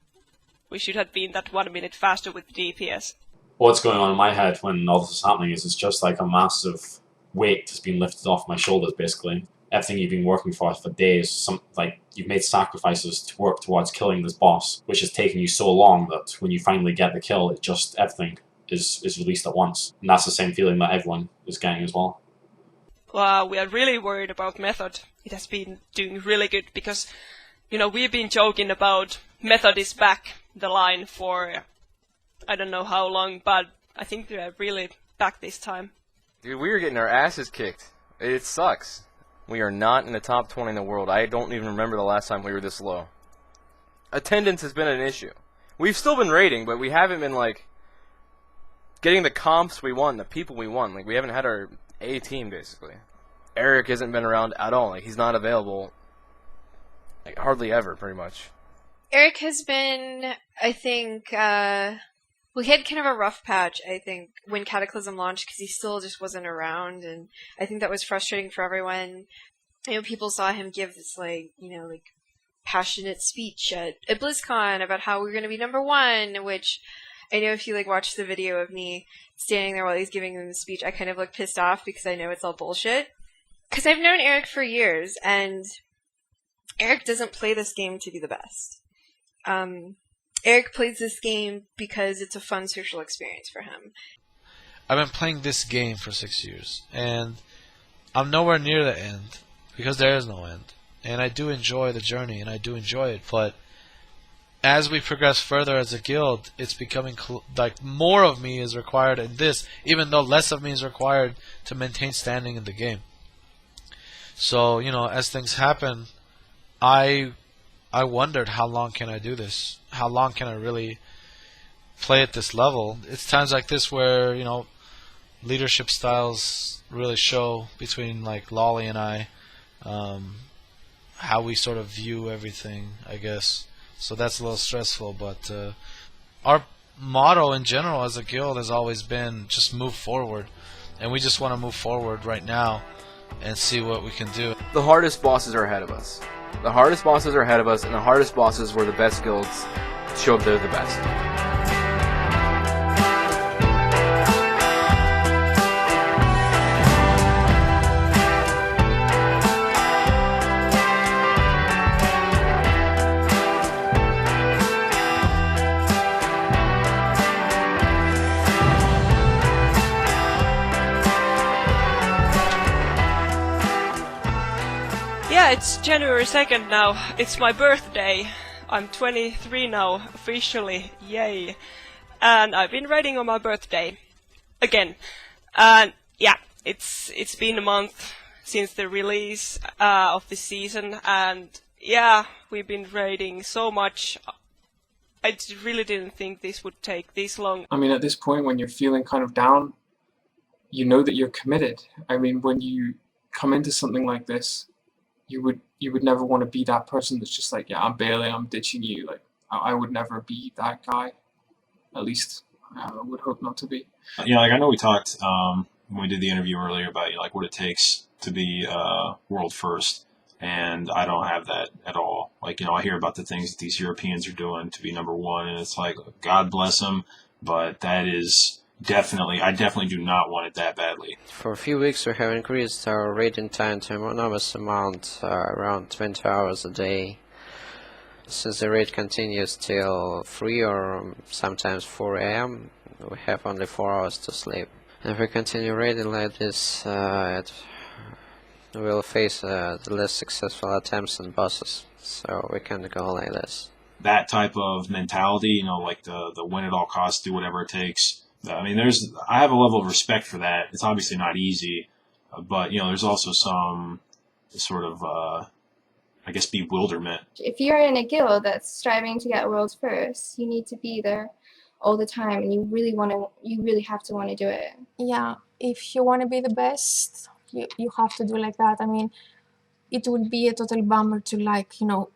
We should have been that 1 minute faster with DPS. What's going on in my head when all this is happening is it's just like a massive weight has been lifted off my shoulders, basically. Everything you've been working for days, you've made sacrifices to work towards killing this boss, which has taken you so long that when you finally get the kill, everything is released at once. And that's the same feeling that everyone is getting as well. We are really worried about Method. It has been doing really good because, we've been joking about Method is back the line for I don't know how long, but I think they're really back this time. Dude, we were getting our asses kicked. It sucks. We are not in the top 20 in the world. I don't even remember the last time we were this low. Attendance has been an issue. We've still been raiding, but we haven't been, getting the comps we want, the people we want. We haven't had our A team, basically. Eric hasn't been around at all. He's not available, hardly ever, pretty much. Eric has been, I think, Well, he had kind of a rough patch, I think, when Cataclysm launched, because he still just wasn't around, and I think that was frustrating for everyone. You know, people saw him give this, like, you know, like, passionate speech at BlizzCon about how we're going to be #1, which I know if you, like, watch the video of me standing there while he's giving them the speech, I kind of look pissed off because I know it's all bullshit. Because I've known Eric for years, and Eric doesn't play this game to be the best. Eric plays this game because it's a fun social experience for him. I've been playing this game for 6 years, and I'm nowhere near the end, because there is no end. And I do enjoy the journey, and I do enjoy it, but as we progress further as a guild, it's becoming like more of me is required in this, even though less of me is required to maintain standing in the game. So, you know, as things happen, I wondered, how long can I do this? How long can I really play at this level? It's times like this where, you know, leadership styles really show between, like, Lolly and I, how we sort of view everything, I guess. So that's a little stressful, but our motto in general as a guild has always been just move forward, and we just want to move forward right now and see what we can do. The hardest bosses are ahead of us. The hardest bosses are ahead of us, and the hardest bosses were the best guilds showed they're the best. Yeah, it's January 2nd now. It's my birthday. I'm 23 now, officially. Yay. And I've been raiding on my birthday. Again. And yeah, it's been a month since the release of the season, and yeah, we've been raiding so much. I really didn't think this would take this long. I mean, at this point, when you're feeling kind of down, you know that you're committed. I mean, when you come into something like this, you would never want to be that person that's just like, yeah, I'm bailing, I'm ditching you. Like, I would never be that guy. At least I would hope not to be. You know, like, I know we talked when we did the interview earlier about, you know, like, what it takes to be world first, and I don't have that at all. Like, you know, I hear about the things that these Europeans are doing to be #1, and it's like, God bless them, but that is definitely, I definitely do not want it that badly. For a few weeks we have increased our raiding time to an enormous amount, around 20 hours a day. Since the raid continues till 3 or sometimes 4 AM, we have only 4 hours to sleep. And if we continue raiding like this, we'll face the less successful attempts and bosses, so we can't go like this. That type of mentality, you know, like the win at all costs, do whatever it takes. I mean, I have a level of respect for that. It's obviously not easy, but, you know, there's also some sort of, I guess, bewilderment. If you're in a guild that's striving to get worlds first, you need to be there all the time, and you really have to want to do it. Yeah, if you want to be the best, you have to do like that. I mean, it would be a total bummer to, like, you know,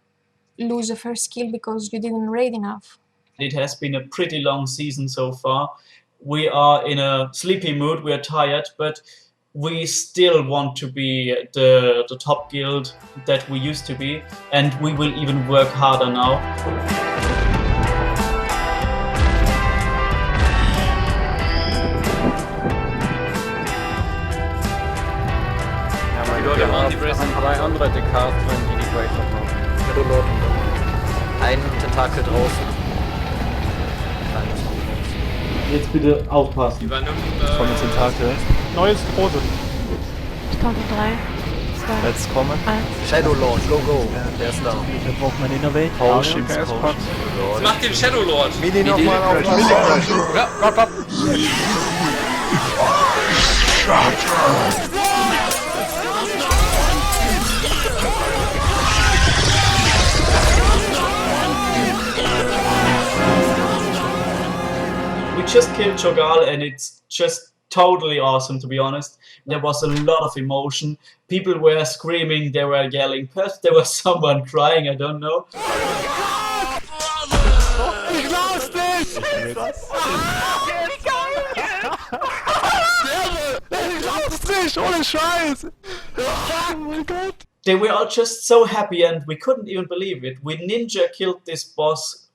lose a first kill because you didn't raid enough. It has been a pretty long season so far. We are in a sleepy mood, we are tired, but we still want to be the top guild that we used to be, and we will even work harder now. Ein Tentakel draußen. Jetzt bitte aufpassen. Von den Tentakel. Neues Pose. Ich komme 3, 2, Jetzt kommen. 1. Shadow Lord, go go. Der ist da. Da braucht man Innovate. Potion. Mach den Shadow Lord. Mini nochmal auf. Ja, komm. We just killed Cho'Gall, and it's just totally awesome, to be honest. There was a lot of emotion. People were screaming, they were yelling. Perhaps there was someone crying, I don't know. Ich lass dich! They were all just so happy and we couldn't even believe it. We ninja killed this boss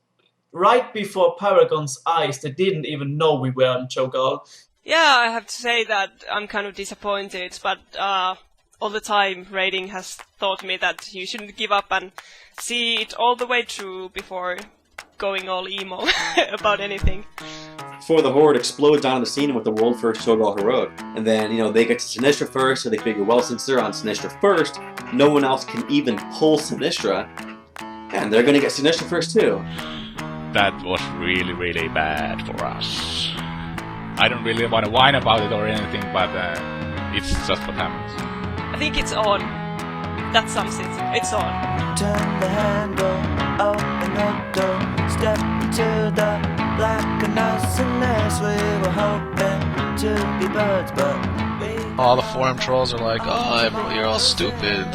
right before Paragon's eyes. They didn't even know we were on Cho'Gall. Yeah, I have to say that I'm kind of disappointed, but all the time raiding has taught me that you shouldn't give up and see it all the way through before going all emo about anything. Before the Horde explodes onto the scene with the world first Cho'Gall heroic, and then they get to Sinistra first, so they figure, well, since they're on Sinistra first, no one else can even pull Sinistra, and they're gonna get Sinistra first too. That was really, really bad for us. I don't really want to whine about it or anything, but it's just what happens. I think it's on. That sums it. It's on. Turn the handle, open the door, step into the black and awesomeness. We were hoping to be birds, but all the forum trolls are like, oh, everyone, you're all stupid.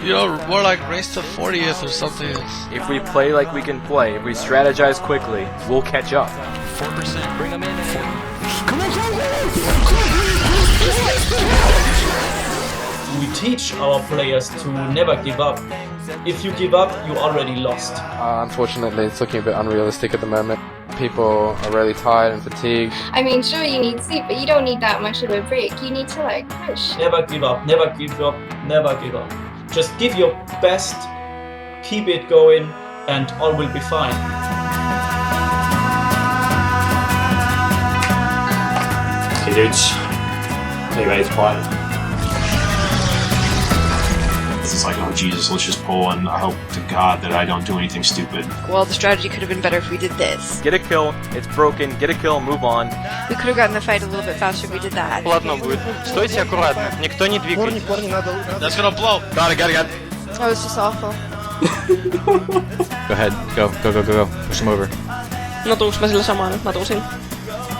We're like race to 40th or something. If we play like we can play, if we strategize quickly, we'll catch up. 4%, bring them in. We teach our players to never give up. If you give up, you already lost. Unfortunately, it's looking a bit unrealistic at the moment. People are really tired and fatigued. I mean, sure, you need sleep, but you don't need that much of a break. You need to, like, push. Never give up, never give up, never give up. Just give your best, keep it going, and all will be fine. Okay, dudes. Are you ready to play? It's like, oh Jesus, let's just pull and I hope to God that I don't do anything stupid. Well, the strategy could have been better if we did this. Get a kill, it's broken, get a kill, move on. We could have gotten the fight a little bit faster if we did that. Ладно будет. Stойте аккуратно. Никто не двигайтесь. That's gonna blow. Got it. That was just awful. Go ahead. Go. Push him over. Natuuks mä sillä samaa nyt? Natuusin.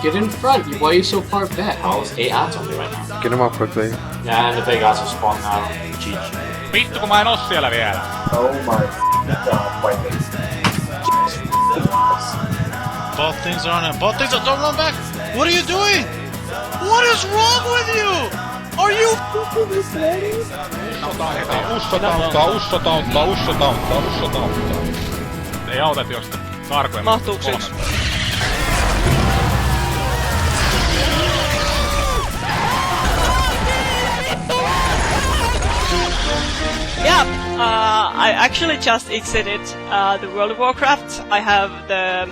Get in front. Why are you so far back? Oh, there's 8 ads on me right now. Get him up quickly. Yeah, and the big ads are spawned now. GG. Vittu kun mä en oo siellä vielä. Oh my god, my face. Both things are on him. Both things are. Don't run back. What are you doing? What is wrong with you? Are you? Usso. Ei auta, että jos karkoja. Mahtuuks yks? Yeah, I actually just exited the World of Warcraft. I have the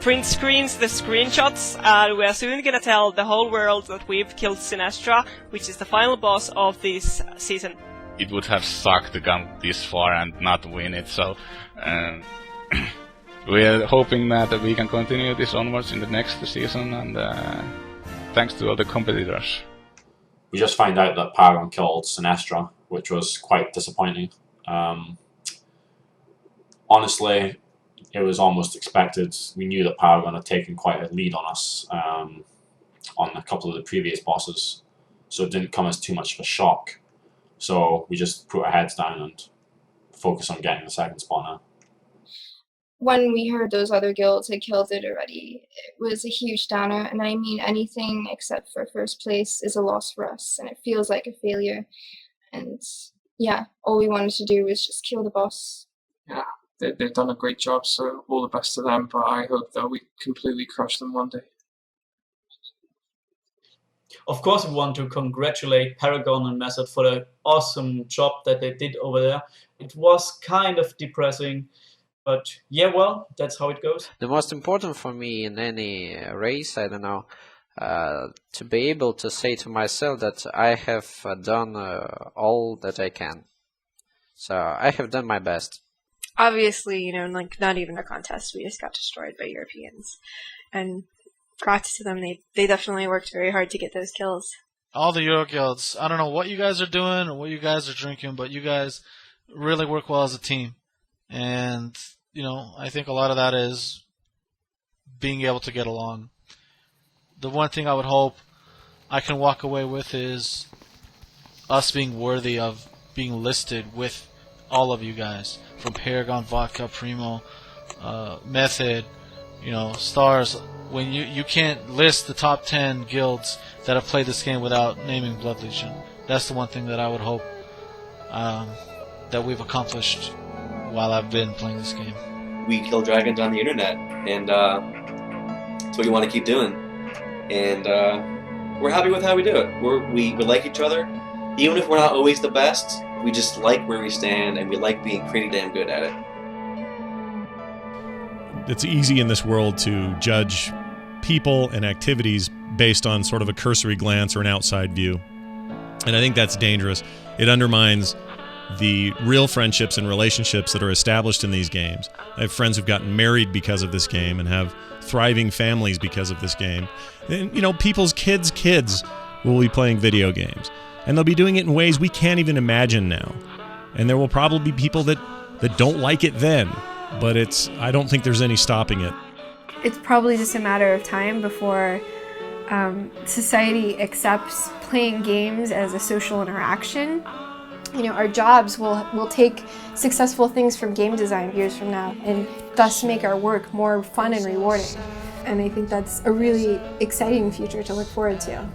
print screens, the screenshots, and we are soon gonna tell the whole world that we've killed Sinistra, which is the final boss of this season. It would have sucked to come this far and not win it, so we are hoping that we can continue this onwards in the next season, and thanks to all the competitors. We just found out that Paragon killed Sinistra, which was quite disappointing. Honestly, it was almost expected. We knew that Paragon had taken quite a lead on us on a couple of the previous bosses, so it didn't come as too much of a shock. So we just put our heads down and focus on getting the second spot now. When we heard those other guilds had killed it already, it was a huge downer, and I mean anything except for first place is a loss for us, and it feels like a failure. And yeah, all we wanted to do was just kill the boss. Yeah, they've done a great job, so all the best to them, but I hope that we completely crush them one day. Of course, we want to congratulate Paragon and Method for the awesome job that they did over there. It was kind of depressing, but yeah, well, that's how it goes. The most important for me in any race, I don't know, to be able to say to myself that I have done all that I can. So I have done my best. Obviously, like not even a contest. We just got destroyed by Europeans. And props to them. They definitely worked very hard to get those kills. All the Euro guilds. I don't know what you guys are doing or what you guys are drinking, but you guys really work well as a team. And, I think a lot of that is being able to get along. The one thing I would hope I can walk away with is us being worthy of being listed with all of you guys. From Paragon, Vodka, Primo, Method, stars. When you can't list the top 10 guilds that have played this game without naming Blood Legion. That's the one thing that I would hope that we've accomplished while I've been playing this game. We kill dragons on the internet, and that's what you want to keep doing. And we're happy with how we do it. We like each other. Even if we're not always the best, we just like where we stand, and we like being pretty damn good at it. It's easy in this world to judge people and activities based on sort of a cursory glance or an outside view. And I think that's dangerous. It undermines the real friendships and relationships that are established in these games. I have friends who've gotten married because of this game and have thriving families because of this game. And, people's kids will be playing video games. And they'll be doing it in ways we can't even imagine now. And there will probably be people that don't like it then. But I don't think there's any stopping it. It's probably just a matter of time before society accepts playing games as a social interaction. Our jobs will take successful things from game design years from now and thus make our work more fun and rewarding. And I think that's a really exciting future to look forward to.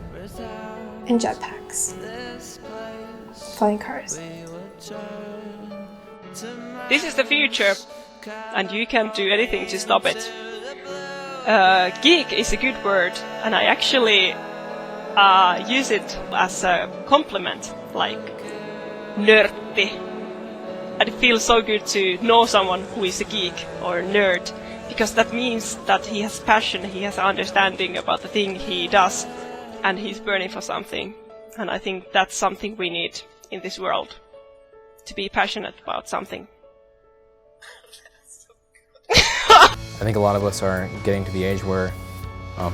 And jetpacks. Flying cars. This is the future, and you can't do anything to stop it. Geek is a good word, and I actually use it as a compliment, like nörtti. And it feels so good to know someone who is a geek or a nerd, because that means that he has passion, he has understanding about the thing he does, and he's burning for something. And I think that's something we need in this world, to be passionate about something. I think a lot of us are getting to the age where,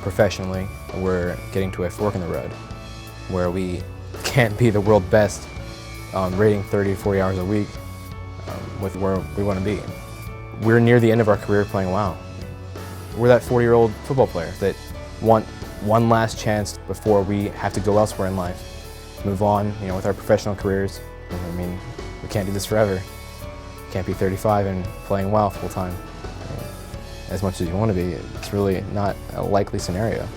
professionally, we're getting to a fork in the road, where we can't be the world best rating 30, 40 hours a week with where we want to be. We're near the end of our career playing WoW. We're that 40-year-old football player that want one last chance before we have to go elsewhere in life, move on, with our professional careers. We can't do this forever. Can't be 35 and playing WoW full time. As much as you want to be, it's really not a likely scenario.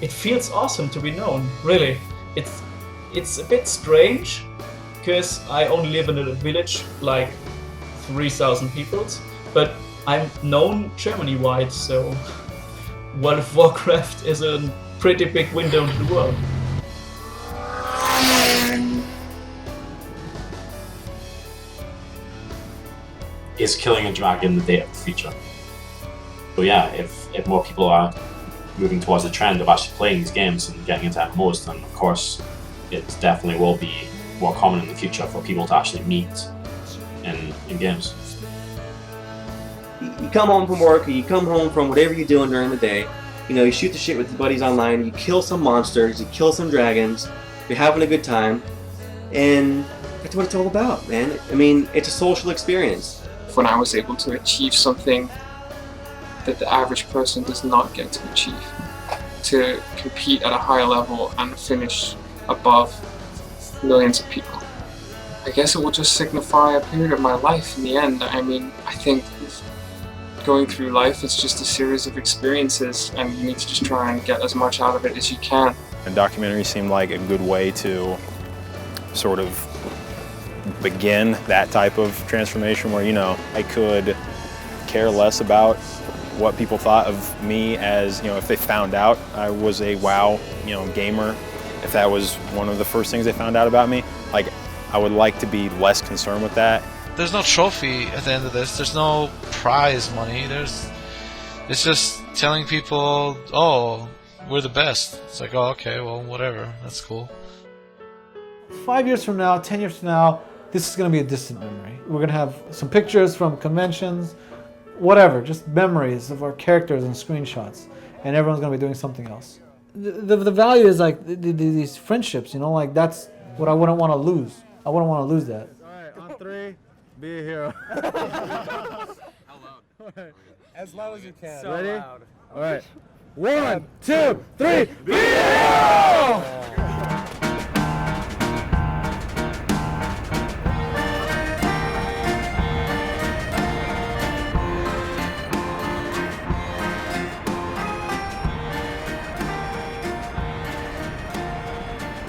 It feels awesome to be known, really. It's a bit strange, because I only live in a village like 3,000 people, but I'm known Germany-wide, so World of Warcraft is a pretty big window into the world. Is killing a dragon the date of the future? So yeah, if more people are moving towards the trend of actually playing these games and getting into MMOs, then of course it definitely will be more common in the future for people to actually meet in games. You come home from work, or you come home from whatever you're doing during the day, you shoot the shit with your buddies online, you kill some monsters, you kill some dragons, you're having a good time, and that's what it's all about, man. It's a social experience. When I was able to achieve something that the average person does not get to achieve, to compete at a high level and finish above millions of people. I guess it will just signify a period of my life in the end. I think going through life is just a series of experiences, and you need to just try and get as much out of it as you can. And documentaries seemed like a good way to sort of begin that type of transformation where, I could care less about what people thought of me as, if they found out I was a WoW, gamer, if that was one of the first things they found out about me, I would like to be less concerned with that. There's no trophy at the end of this. There's no prize money. It's just telling people, oh, we're the best. It's like, oh, okay, well, whatever. That's cool. 5 years from now, 10 years from now, this is going to be a distant memory. We're going to have some pictures from conventions, whatever, just memories of our characters and screenshots, and everyone's going to be doing something else. The value is these friendships, that's what I wouldn't want to lose. I wouldn't want to lose that. All right, on three, be a hero. As loud as you can. So ready? Loud. All right. 1, 2, 3, be a hero!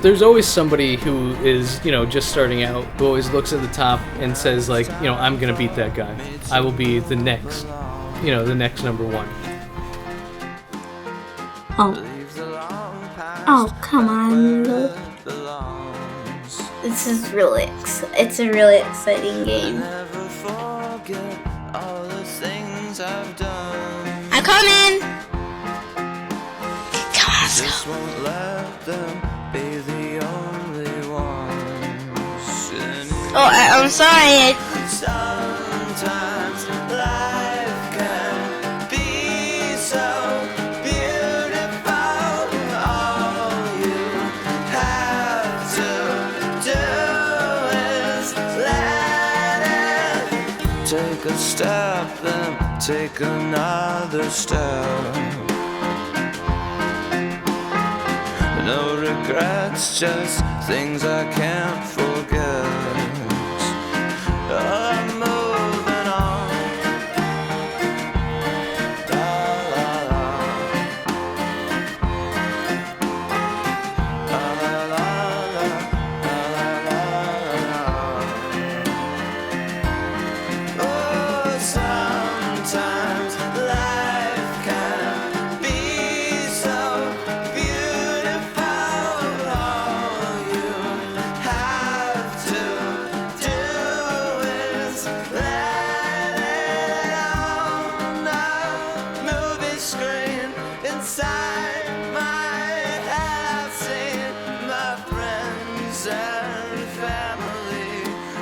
There's always somebody who is, just starting out, who always looks at the top and says, like, I'm going to beat that guy. I will be the next, the next number one. Oh, come on. This is it's a really exciting game. I'm coming! Come on, let's go. Oh, I'm sorry. Sometimes life can be so beautiful. All you have to do is let it. Take a step, then take another step. No regrets, just things I can't forget. I'm moving on. La la la. La la la la. Oh, sometimes life can be so beautiful. All you have to do is let it on. A movie screen inside my head. I've seen my friends and family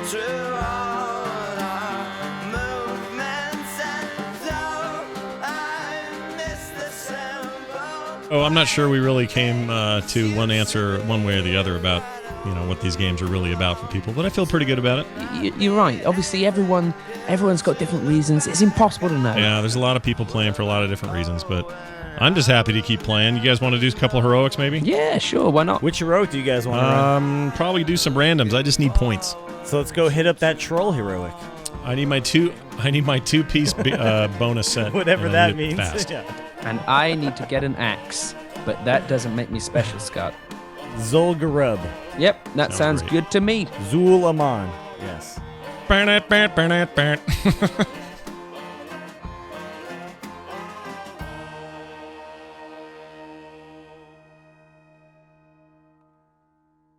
through all our movements, and though I miss the simple. Oh, I'm not sure we really came to one answer one way or the other about what these games are really about for people, but I feel pretty good about it. You're right. Obviously, everyone's got different reasons. It's impossible to know. Yeah, there's a lot of people playing for a lot of different reasons, but I'm just happy to keep playing. You guys want to do a couple of heroics, maybe? Yeah, sure. Why not? Which heroic do you guys want to run? Probably do some randoms. I just need points. So let's go hit up that troll heroic. I need my two-piece bonus set. Whatever that means. Fast. Yeah. And I need to get an axe, but that doesn't make me special, Scott. Zul'Gurub. Yep, that sounds good to me. Zul Aman. Yes.